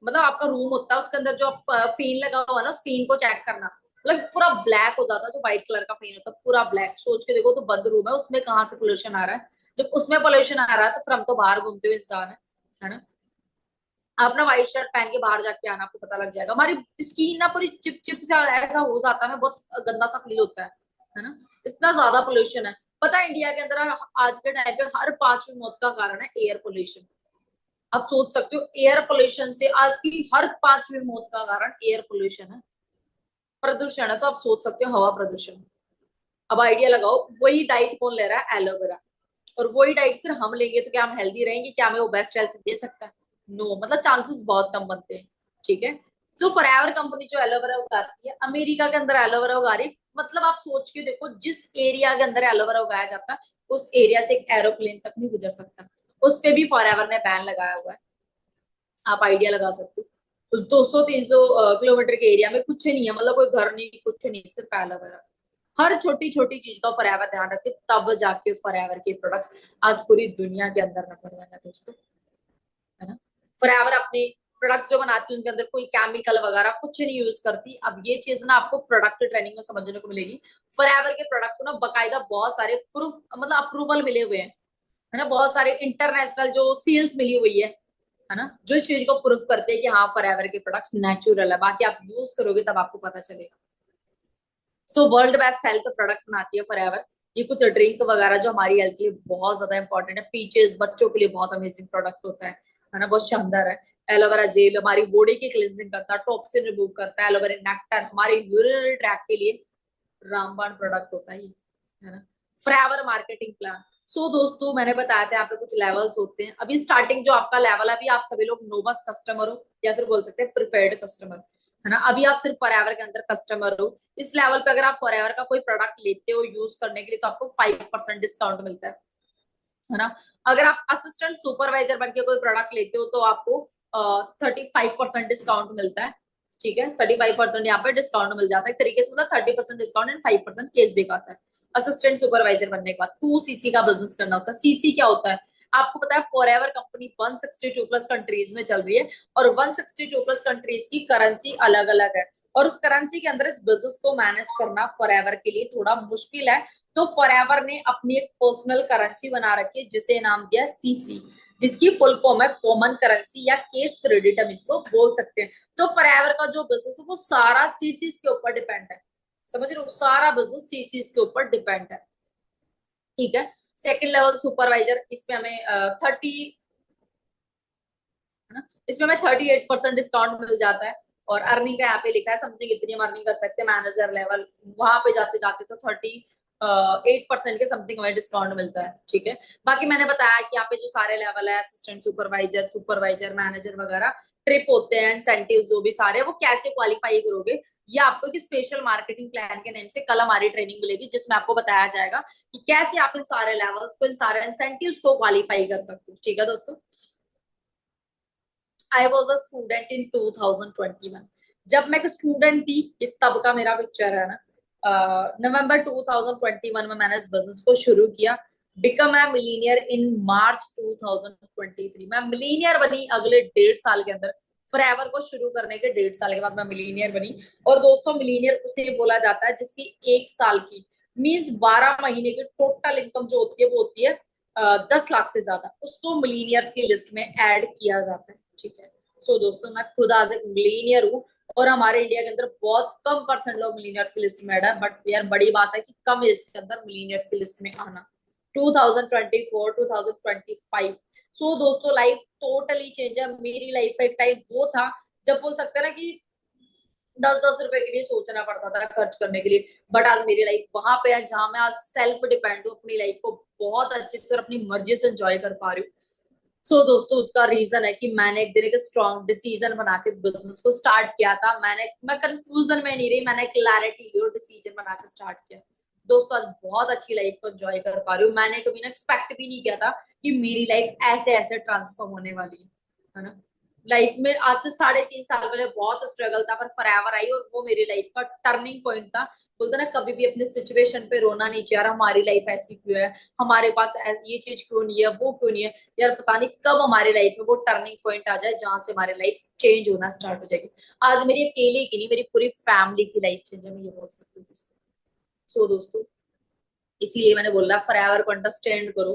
मतलब आपका रूम होता है उसके अंदर जो फेन लगा हुआ है ना, उस फेन को चेक करना, मतलब पूरा ब्लैक हो जाता है। जो व्हाइट कलर का फेन होता है पूरा ब्लैक, सोच के देखो तो बंद रूम है, उसमें कहाँ से पोल्यूशन आ रहा है। जब उसमें पोल्यूशन आ रहा है तो फिर हम तो बाहर घूमते हुए इंसान है ना। आप ना व्हाइट शर्ट पहन के बाहर जाके आना, आपको पता लग जाएगा हमारी स्किन ना पूरी चिप चिप सा ऐसा हो जाता है, बहुत गंदा सा फील होता है ना। इतना ज्यादा पोल्यूशन है। पता है इंडिया के अंदर आज के टाइम पे हर 5वीं मौत का कारण है एयर पोल्यूशन। आप सोच सकते हो, एयर पोल्यूशन से आज की हर 5वीं मौत का कारण एयर पोल्यूशन है, प्रदूषण है। तो आप सोच सकते हो हवा प्रदूषण। अब आइडिया लगाओ, वही डाइट कौन ले रहा है, एलोवेरा। और वही डाइट फिर हम लेंगे तो क्या हम हेल्दी रहेंगे, क्या हमें वो बेस्ट हेल्थ दे सकता है, नो, मतलब चांसेस बहुत कम बनते हैं। ठीक है। सो फॉरएवर कंपनी जो एलोवेरा उगाती है, अमेरिका के अंदर एलोवेरा उगा रही है। मतलब आप सोच के देखो, जिस एरिया के अंदर एलोवेरा उगाया जाता है उस एरिया से एक एरोप्लेन तक नहीं गुजर सकता, उस पे भी फॉरएवर ने बैन लगाया हुआ है। आप आइडिया लगा सकते हो, उस 200-300 किलोमीटर के एरिया में कुछ नहीं है, मतलब कोई घर नहीं, कुछ नहीं, सिर्फ एलोवेरा। हर छोटी छोटी चीज का फॉरएवर ध्यान रखे, तब जाके फॉरएवर के प्रोडक्ट्स आज पूरी दुनिया के अंदर नंबर 1 है दोस्तों, है ना। फॉरएवर अपने प्रोडक्ट्स जो बनाती है उनके अंदर कोई केमिकल वगैरह कुछ नहीं यूज करती। अब ये चीज ना आपको प्रोडक्ट ट्रेनिंग में समझने को मिलेगी। फॉरएवर के प्रोडक्ट्स ना बकायदा बहुत सारे प्रूफ, मतलब अप्रूवल मिले हुए हैं, है ना। बहुत सारे इंटरनेशनल जो सील्स मिली हुई है ना, जो इस चीज को प्रूफ करते हैं कि हाँ फॉरएवर के प्रोडक्ट्स नेचुरल है। बाकी आप यूज करोगे तब आपको पता चलेगा। So world best health product बनाती है फॉरएवर। ये कुछ ड्रिंक वगैरह जो हमारी हेल्थ के लिए बहुत ज्यादा इंपॉर्टेंट है, पीचेस बच्चों के लिए बहुत अमेजिंग प्रोडक्ट होता है ना, बहुत शानदार है। एलोवेरा जेल हमारी बॉडी की क्लिनजिंग करता है, टॉक्सिन रिमूव करता है। एलोवेरा नेक्टर हमारे यूरिनरी ट्रैक के लिए रामबाण प्रोडक्ट होता है ये, है ना। फॉरएवर मार्केटिंग प्लान, सो दोस्तों मैंने बताया था यहाँ पे कुछ लेवल्स होते हैं। अभी स्टार्टिंग जो आपका लेवल है, अभी आप सभी लोग नोबस कस्टमर हो या फिर बोल सकते हैं प्रिफर्ड कस्टमर, है ना। अभी आप सिर्फ फॉरएवर के अंदर कस्टमर हो। इस लेवल पे अगर आप फॉरएवर का कोई प्रोडक्ट लेते हो यूज करने के लिए तो आपको 5% डिस्काउंट मिलता है ना। अगर आप असिस्टेंट सुपरवाइजर बन के कोई प्रोडक्ट लेते हो तो आपको 35% डिस्काउंट मिलता है। ठीक है, 35% यहाँ पे डिस्काउंट मिल जाता है। एक तरीके से मतलब 30% डिस्काउंट एंड 5% कैशबैक आता है असिस्टेंट सुपरवाइजर बनने के बाद। 2 सीसी का बिजनेस करना होता है। सीसी क्या होता है आपको पता है? फॉरएवर कंपनी 162 प्लस कंट्रीज में चल रही है और 162 प्लस कंट्रीज की करेंसी अलग अलग है, और उस करेंसी के अंदर इस बिजनेस को मैनेज करना फॉरएवर के लिए थोड़ा मुश्किल है। तो फॉरएवर ने अपनी एक पर्सनल करेंसी बना रखी है जिसे नाम दिया सीसी, जिसकी फुल फॉर्म है कॉमन करेंसी या कैश क्रेडिट, हम इसको बोल सकते हैं। तो फॉरएवर का जो बिजनेस है वो सारा सीसीस के ऊपर डिपेंड है। समझ रहे हो, सारा बिजनेस सीसीस के ऊपर डिपेंड है। ठीक है, सेकंड लेवल सुपरवाइजर, इसमें हमें 30, है ना, इसमें हमें 38% डिस्काउंट मिल जाता है। और अर्निंग का यहाँ पे लिखा है समथिंग इतनी हम अर्निंग कर सकते हैं मैनेजर लेवल, वहां पे जाते जाते तो 38% के समथिंग हमें डिस्काउंट मिलता है। ठीक है, बाकी मैंने बताया कि यहाँ पे जो सारे लेवल है असिस्टेंट सुपरवाइजर, सुपरवाइजर, मैनेजर वगैरह, ट्रिप होते हैं, इंसेंटिव जो भी सारे, वो कैसे क्वालिफाई करोगे ये आपको एक स्पेशल मार्केटिंग प्लान के नेम से कल हमारी ट्रेनिंग मिलेगी, जिसमें आपको बताया जाएगा कि कैसे आप इन सारे लेवल्स को, इन सारे इंसेंटिव्स को क्वालिफाई कर सकते हो। ठीक है दोस्तों, I was a student in 2021। जब मैं एक स्टूडेंट थी, ये तब का मेरा पिक्चर है ना। नवंबर 2021 में मैंने इस बिजनेस को शुरू किया। बिकम ए मिलीनियर इन मार्च 2023। मैं मिलीनियर बनी अगले 1.5 साल के अंदर। फॉरएवर को शुरू करने के 1.5 साल के बाद मैं मिलीनियर बनी। और दोस्तों मिलीनियर उसे बोला जाता है जिसकी 1 साल की मीन्स 12 महीने की टोटल इनकम जो होती है वो होती है 10 लाख से ज्यादा, उसको मिलीनियर्स की लिस्ट में ऐड किया जाता है। ठीक है, सो दोस्तों मैं खुद आज एक मिलीनियर हूँ और हमारे इंडिया के अंदर बहुत कम परसेंट लोग मिलीनियर्स की लिस्ट में ऐड है। बट यार बड़ी बात है कि कम एज के अंदर मिलीनियर्स की लिस्ट में आना। 2024 2025, सो दोस्तों लाइफ टोटली चेंज है। मेरी लाइफ का एक टाइम वो था जब बोल सकते हैं ना कि 10-10 रुपए के लिए सोचना पड़ता था खर्च करने के लिए। बट आज मेरी लाइफ वहां पे है जहां मैं आज सेल्फ डिपेंड हूँ, अपनी लाइफ को बहुत अच्छे से और अपनी मर्जी से एंजॉय कर पा रही हूँ। सो दोस्तों उसका रीजन है कि मैंने एक दिन एक स्ट्रॉन्ग डिसीजन बना के इस बिजनेस को स्टार्ट किया था। मैं कंफ्यूजन में नहीं रही, मैंने क्लैरिटी ली और डिसीजन बना के स्टार्ट किया। दोस्तों आज बहुत अच्छी लाइफ को एंजॉय कर पा रही हूँ। मैंने कभी ना एक्सपेक्ट भी नहीं किया था कि मेरी लाइफ ऐसे ऐसे ट्रांसफॉर्म होने वाली है ना। लाइफ में आज से 3.5 साल पहले बहुत स्ट्रगल था, पर फॉरएवर आई और वो मेरी लाइफ का टर्निंग पॉइंट था। बोलते ना कभी भी अपने सिचुएशन पे रोना नहीं चाहिए, यार हमारी लाइफ ऐसी क्यों है, हमारे पास ये चीज क्यों नहीं है, वो क्यों नहीं है। यार पता नहीं कब हमारी लाइफ में वो टर्निंग पॉइंट आ जाए जहां से हमारी लाइफ चेंज होना स्टार्ट हो जाएगी। आज मेरी अकेले की नहीं, मेरी पूरी फैमिली की लाइफ चेंज है, मैं ये बोल सकती हूँ। सो दोस्तों इसीलिए मैंने बोला फॉरएवर को अंडरस्टैंड करो,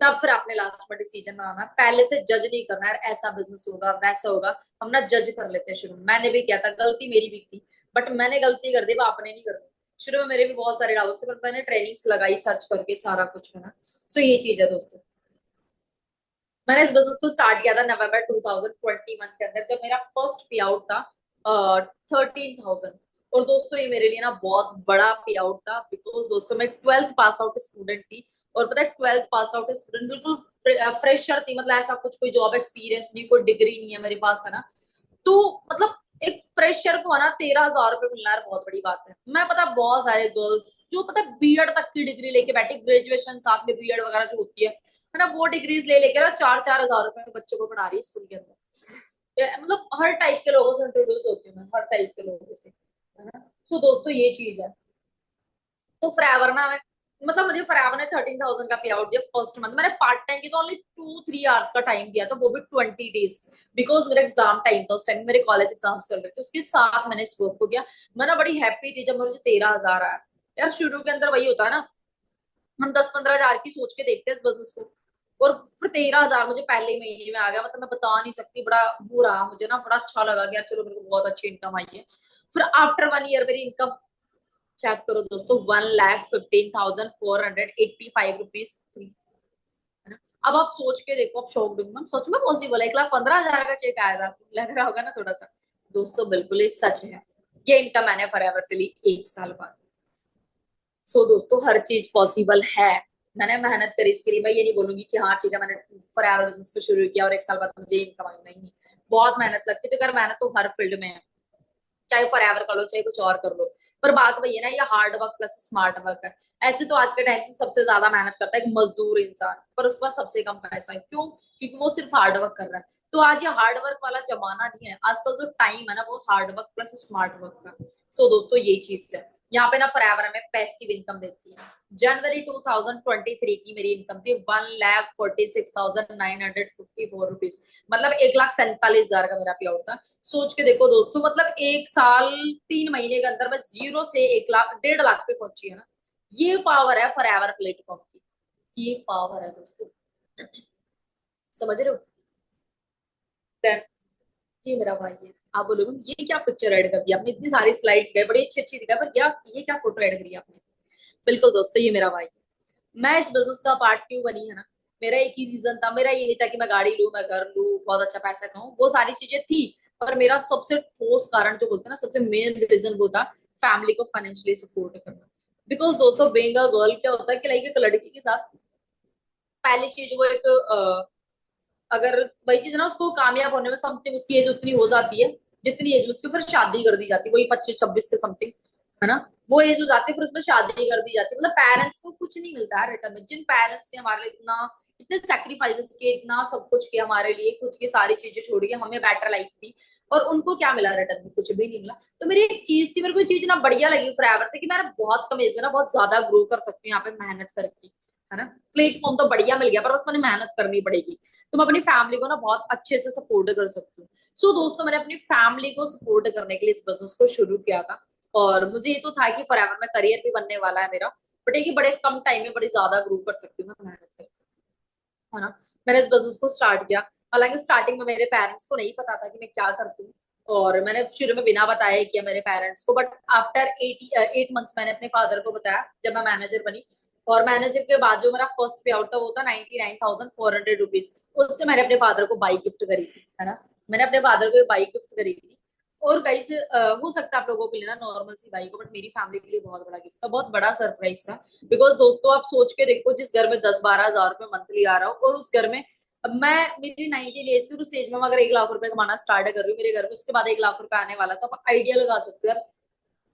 तब फिर आपने लास्ट में डिसीजन बनाना। पहले से जज नहीं करना यार ऐसा बिजनेस होगा वैसा होगा, हम ना जज कर लेते हैं शुरू में। मैंने भी किया था, गलती मेरी भी थी, बट मैंने गलती कर दी, वो आपने नहीं कर दी। शुरू में मेरे भी बहुत सारे डाउट्स थे, पर मैंने ट्रेनिंग्स लगाई, सर्च करके सारा कुछ करा। सो ये चीज है दोस्तों। मैंने इस बिजनेस को स्टार्ट किया था नवंबर 2021 के अंदर, जब मेरा फर्स्ट पे आउट था 13,000। और दोस्तों ये मेरे लिए ना बहुत बड़ा पे आउट था, बिकॉज दोस्तों मैं 12th पास आउट स्टूडेंट थी। और पता है 12th पास आउट स्टूडेंट बिल्कुल फ्रेशर थी, मतलब ऐसा कुछ कोई जॉब एक्सपीरियंस नहीं, कोई डिग्री नहीं है मेरे पास, है ना। तो मतलब एक फ्रेशर को है ना 13,000 रुपये मिलना यार बहुत बड़ी बात है। मैं पता बहुत सारे गर्ल्स जो पता बीएड तक की डिग्री लेके बैठी, ग्रेजुएशन साथ में बीएड वगैरह जो होती है ना, वो डिग्रीज ले लेकर 4-4 हजार रुपए में बच्चों को पढ़ा रही है स्कूल के अंदर। मतलब हर टाइप के लोगों से इंट्रोड्यूस होती हूँ मैं, हर टाइप के लोगों से, है ना। तो दोस्तों ये चीज है। तो फॉरएवर ना मैं, मतलब मुझे फॉरएवर ने 13,000 का पे आउट दिया फर्स्ट मंथ। मैंने पार्ट टाइम की तो ओनली 2-3 आवर्स का टाइम दिया था, वो भी 20 डेज, बिकॉज मेरा एग्जाम टाइम था उस टाइम, मेरे कॉलेज एग्जाम चल रहे थे। उसके साथ मैंने इस वर्क को किया। मैं ना बड़ी हैप्पी थी जब मुझे 13,000 आया। यार शुरू के अंदर वही होता है ना, हम 10-15 हजार की सोच के देखते हैं इस बिजनेस को, और फिर 13,000 मुझे पहले महीने में आ गया। मतलब मैं बता नहीं सकती, बड़ा वो रहा मुझे ना, बड़ा अच्छा लगा कि यार चलो मेरे को बहुत अच्छी इनकम आई है। फिर आफ्टर 1 ईयर मेरी इनकम चेक करो दोस्तों, 1,15,485 रुपीज थी, है ना। अब आप सोच के देखो, आप शौक दूंगा सोच में पॉसिबल है 1,15,000 का चेक आएगा, लग रहा होगा ना थोड़ा सा। दोस्तों बिल्कुल ही सच है, ये इनकम मैंने फॉरएवर से ली 1 साल बाद। सो दोस्तों हर चीज पॉसिबल है, मैंने मेहनत करी इसके लिए। मैं ये नहीं बोलूंगी कि हाँ ठीक है मैंने फॉर एवर बिजनेस को शुरू किया और 1 साल बाद मुझे इनकम आई, नहीं। बहुत मेहनत लगती है, तो अगर मेहनत तो हर फील्ड में है, चाहे फॉर एवर कर लो चाहे कुछ और कर लो। पर बात वही है ना, ये hard work plus smart work है। ऐसे तो आज के टाइम से सबसे ज्यादा मेहनत करता है एक मजदूर इंसान, पर उसके पास सबसे कम पैसा है। क्यों? क्योंकि वो सिर्फ हार्ड वर्क कर रहा है। तो आज ये हार्ड वर्क वाला जमाना नहीं है, आज का जो टाइम है ना वो hard work plus smart work का। सो दोस्तों ये चीज है यहाँ पे ना, फॉर एवर हमें पैसिव इनकम देती है। जनवरी 2023 की मेरी इनकम थी 1,46,954 रुपीज, मतलब 1,47,000 का मेरा पे आउट था। सोच के देखो दोस्तों, मतलब 1 साल 3 महीने के अंदर मैं 0 से 1 लाख 1.5 लाख पे पहुंची है ना। ये पावर है फॉर एवर प्लेटफॉर्म की, ये पावर है दोस्तों। समझ रहे हो? Then, ये मेरा भाई है। आप बोलोगे ये क्या पिक्चर ऐड कर दिया आपने, इतनी सारी स्लाइड गए बड़ी अच्छी अच्छी दिखा, पर क्या ये क्या फोटो ऐड करी आपने? बिल्कुल दोस्तों ये मेरा भाई है। मैं इस बिजनेस का पार्ट क्यों बनी है ना, मेरा एक ही रीजन था। मेरा ये नहीं था कि मैं गाड़ी लूं, मैं घर लूं, बहुत अच्छा पैसा कमाऊं, वो सारी चीजें थी। पर मेरा सबसे ठोस कारण जो बोलते हैं ना, सबसे मेन रीजन वो था फैमिली को फाइनेंशियली सपोर्ट करना। बिकॉज दोस्तों बीइंग अ गर्ल क्या होता है कि लाइक एक लड़की के साथ पहली चीज वो एक अगर वही चीज है ना, उसको कामयाब होने में समथिंग उसकी एज उतनी हो जाती है जितनी एज उसकी, फिर शादी कर दी जाती है वही 25-26 के समथिंग, है ना। वो एज हो जाती है फिर उसमें शादी कर दी जाती है। मतलब पेरेंट्स को कुछ नहीं मिलता है रिटर्न में। जिन पेरेंट्स ने हमारे लिए इतना इतने सेक्रीफाइसेस किए, इतना सब कुछ किया हमारे लिए, खुद की सारी चीजें छोड़ के हमें बेटर लाइफ दी, और उनको क्या मिला रिटर्न में? कुछ भी नहीं मिला। तो मेरी एक चीज थी, मेरे को ये चीज ना बढ़िया लगी फॉरएवर से कि मैं बहुत कम एज में ना बहुत ज्यादा ग्रो कर सकती हूँ यहाँ पे मेहनत करके, है ना। प्लेटफॉर्म तो बढ़िया मिल गया, पर बस मैंने मेहनत करनी पड़ेगी। तो मैं अपनी फैमिली को ना बहुत अच्छे से सपोर्ट कर सकती हूँ। सो दोस्तों मैंने अपनी फैमिली को सपोर्ट करने के लिए इस बिजनेस को शुरू किया था। और मुझे ये तो था कि फॉरएवर में करियर भी बनने वाला है मेरा, बट ये कि बड़े कम टाइम में बड़ी ज्यादा ग्रो कर सकती हूँ मैं मेहनत करके, है ना। मैंने इस बिजनेस को स्टार्ट किया। हालांकि स्टार्टिंग में मेरे पेरेंट्स को नहीं पता था कि मैं क्या करती हूँ, और मैंने शुरू में बिना बताए किया मेरे पेरेंट्स को। बट आफ्टर 8 मंथ्स मैंने अपने फादर को बताया जब मैं मैनेजर बनी। और मैनेजर के बाद जो मेरा फर्स्ट पे आउट था वो था 99,400 रुपीज। उससे मैंने अपने फादर को बाइक गिफ्ट करी थी, है ना। मैंने अपने फादर को बाइक गिफ्ट करी थी। और गाइस हो सकता है आप लोगों के लिए ना नॉर्मल सी बाइक हो, बट मेरी फैमिली के लिए बहुत बड़ा गिफ्ट था, बहुत बड़ा सरप्राइज था। बिकॉज दोस्तों आप सोच के देखो, जिस घर में 10-12 हजार रुपए मंथली आ रहा हो, और उस घर में अब मैं मेरी 19 एज थी, उस एज में मैं अगर 1 लाख रुपए कमाना स्टार्ट कर रही हूँ मेरे घर में, उसके बाद 1 लाख रुपए आने वाला, तो आप आइडिया लगा सकते हो यार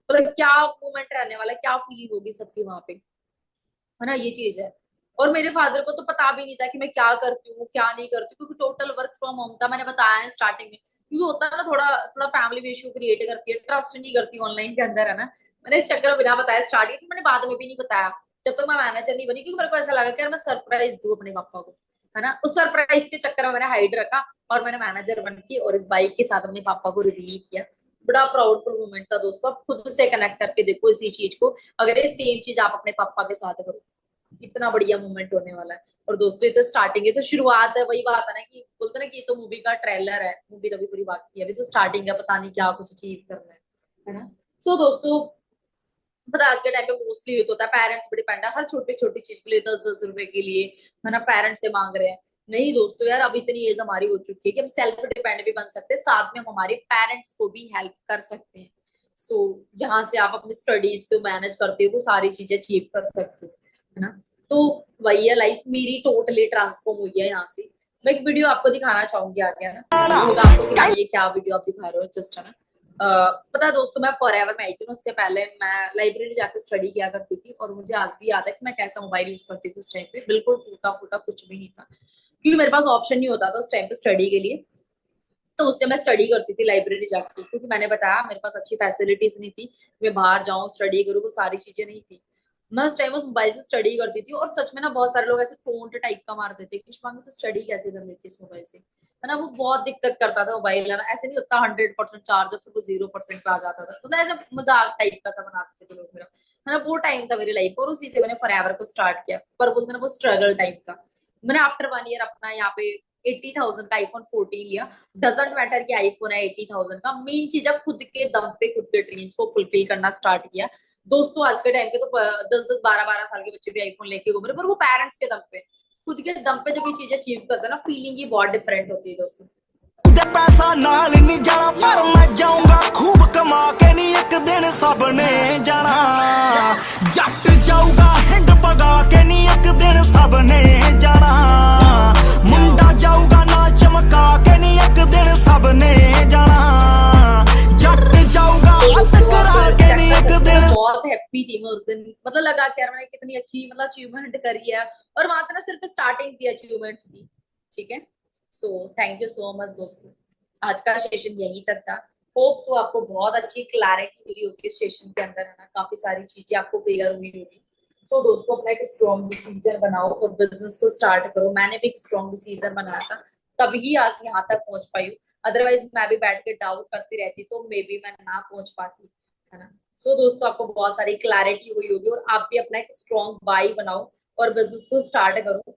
मतलब क्या मूवमेंट रहने वाला है, क्या फीलिंग होगी सबकी वहां पे, है ना। ये चीज है। और मेरे फादर को तो पता भी नहीं था कि मैं क्या करती हूँ क्या नहीं करती हूँ, क्योंकि टोटल वर्क फ्रॉम होम था। मैंने बताया है स्टार्टिंग में, क्योंकि होता है ना थोड़ा थोड़ा फैमिली भी इशू क्रिएट करती है, ट्रस्ट नहीं करती ऑनलाइन के अंदर, है ना। मैंने इस चक्कर में बिना बताया स्टार्ट किया, फिर मैंने बाद में भी नहीं बताया जब तक मैं मैनेजर नहीं बनी, क्योंकि मेरे को ऐसा लगा कि यार मैं सरप्राइज दूं अपने पापा को, है ना। उस सरप्राइज के चक्कर में मैंने हाइड रखा, और मैंने मैनेजर बन के और इस बाइक के साथ अपने पापा को रिवील किया। बड़ा प्राउडफुल मोमेंट था दोस्तों। आप खुद से कनेक्ट करके देखो इसी चीज को, अगर ये सेम चीज आप अपने पापा के साथ करो, इतना बढ़िया मोमेंट होने वाला है। और दोस्तों ये तो स्टार्टिंग है, तो शुरुआत है, वही बात है ना कि बोलते ना कि ये तो मूवी का ट्रेलर है, मूवी तभी पूरी बाकी है, अभी तो स्टार्टिंग है, पता नहीं क्या कुछ अचीव करना है ना। सो दोस्तों पता है, आज के टाइम पे मोस्टली ये तो होता है पेरेंट्स पे डिपेंड है, हर छोटी छोटी चीज के लिए 10-10 रुपए के लिए, है ना, पेरेंट्स से मांग रहे हैं। नहीं दोस्तों यार, अब इतनी एज हमारी हो चुकी है कि हम सेल्फ डिपेंड भी बन सकते हैं, साथ में हम हमारे पेरेंट्स को भी हेल्प कर सकते हैं। सो यहाँ से आप अपनी स्टडीज को मैनेज करते हो, वो सारी चीजें अचीव कर सकते हो, है ना। तो वही है, लाइफ मेरी टोटली ट्रांसफॉर्म हुई है यहाँ से। मैं एक वीडियो आपको दिखाना चाहूंगी आगे, है ना। ये होगा आपको कि हाँ ये क्या वीडियो आप दिखा रहे हो, जस्ट, है ना। पता है दोस्तों, मैं फॉरएवर में आई थी ना, उससे पहले मैं लाइब्रेरी जाकर स्टडी किया करती थी, और मुझे आज भी याद है कि मैं कैसा मोबाइल यूज करती थी उस टाइम पे, बिल्कुल टूटा फूटा कुछ भी नहीं था, क्योंकि मेरे पास ऑप्शन नहीं होता था उस टाइम पे स्टडी के लिए। तो उससे मैं स्टडी करती थी लाइब्रेरी जाके, क्योंकि मैंने बताया मेरे पास अच्छी फैसिलिटीज नहीं थी, मैं बाहर जाऊं स्टडी करूँ, वो सारी चीजें नहीं थी। मैं उस टाइम उस मोबाइल से स्टडी करती थी, और सच में ना बहुत सारे लोग ऐसे टोंट टाइप का मारते थे कि शिवांगी तो स्टडी कैसे कर लेती है इस मोबाइल से, है ना। वो बहुत दिक्कत करता था मोबाइल, है ना। ऐसे नहीं होता 100% चार्ज फिर वो 0% पे आ जाता था, तो ऐसे मजाक टाइप का सा बनाते थे लोग मेरा, है ना। वो टाइम था मेरी लाइफ, और उसी से मैंने फॉरएवर को स्टार्ट किया, पर बोलते ना वो स्ट्रगल टाइप था। मैंने आफ्टर 1 ईयर अपना यहाँ पे 80,000 का iPhone 14 लिया। डजेंट मैटर कि आईफोन है 80,000 का, मेन चीज है खुद के दम पे खुद के ड्रीम्स को फुलफिल करना स्टार्ट किया। दोस्तों आज के टाइम पे तो 10-10 12-12 साल के बच्चे भी आईफोन लेके घूम रहे, पर वो पेरेंट्स के दम पे खुद के दम पे जब ये चीजें अचीव करते हैं ना, फीलिंग ही बहुत डिफरेंट होती है दोस्तों। ते पैसा नाल नहीं जाना, पर मैं जाऊंगा खूब कमा के, नहीं एक दिन सब ने जाना। जट जाऊगा हिंड पगा के, नहीं एक दिन सब ने जाना। मुंडा जाऊगा ना चमका के, नहीं एक दिन सब ने जाना। जट जाऊगा हद करा के, नहीं एक दिन। बहुत हैप्पी थी मैं उस दिन, मतलब लगा कि यार मैंने कितनी अच्छी मतलब अचीवमेंट करी है, और वहां से ना सिर्फ स्टार्टिंग थी अचीवमेंट्स की। ठीक है, so thank you so much दोस्तों, आज का सेशन यहीं तक था। होप सो आपको बहुत अच्छी क्लैरिटी मिली होगी सेशन के अंदर, है ना, काफी सारी चीजें आपको क्लियर हुई होगी। सो दोस्तों अपना एक स्ट्रॉन्ग डिसीजन बनाओ और बिजनेस को स्टार्ट करो। मैंने भी एक स्ट्रॉन्ग डिसीजन बनाया था, तभी आज यहाँ तक पहुंच पाई हूँ। अदरवाइज मैं भी बैठ के डाउट करती रहती तो मे बी मैं ना पहुंच पाती, है ना। सो दोस्तों आपको बहुत सारी क्लैरिटी हुई होगी, और आप भी अपना एक स्ट्रॉन्ग बाई बनाओ और बिजनेस को स्टार्ट करो।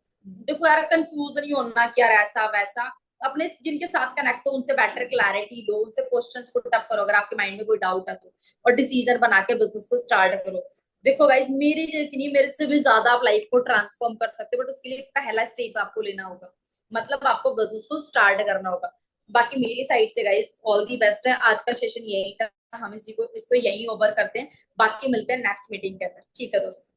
देखो यार, कंफ्यूज नहीं होना कि यार ऐसा वैसा, अपने जिनके साथ कनेक्ट हो उनसे बेटर क्लैरिटी लो, उनसे क्वेश्चंस पुट अप करो अगर आपके माइंड में कोई डाउट है तो, और डिसीजन बना के बिजनेस को स्टार्ट करो। देखो गाइज, मेरी जैसी नहीं, मेरे से भी ज्यादा आप लाइफ को ट्रांसफॉर्म कर सकते हो, बट उसके लिए पहला स्टेप आपको लेना होगा, मतलब आपको बिजनेस को स्टार्ट करना होगा। बाकी मेरी साइड से गाइज ऑल दी बेस्ट है। आज का सेशन यही था, हम इसको यही ओवर करते हैं। बाकी मिलते हैं नेक्स्ट मीटिंग के अंदर, ठीक है दोस्तों।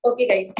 Okay guys.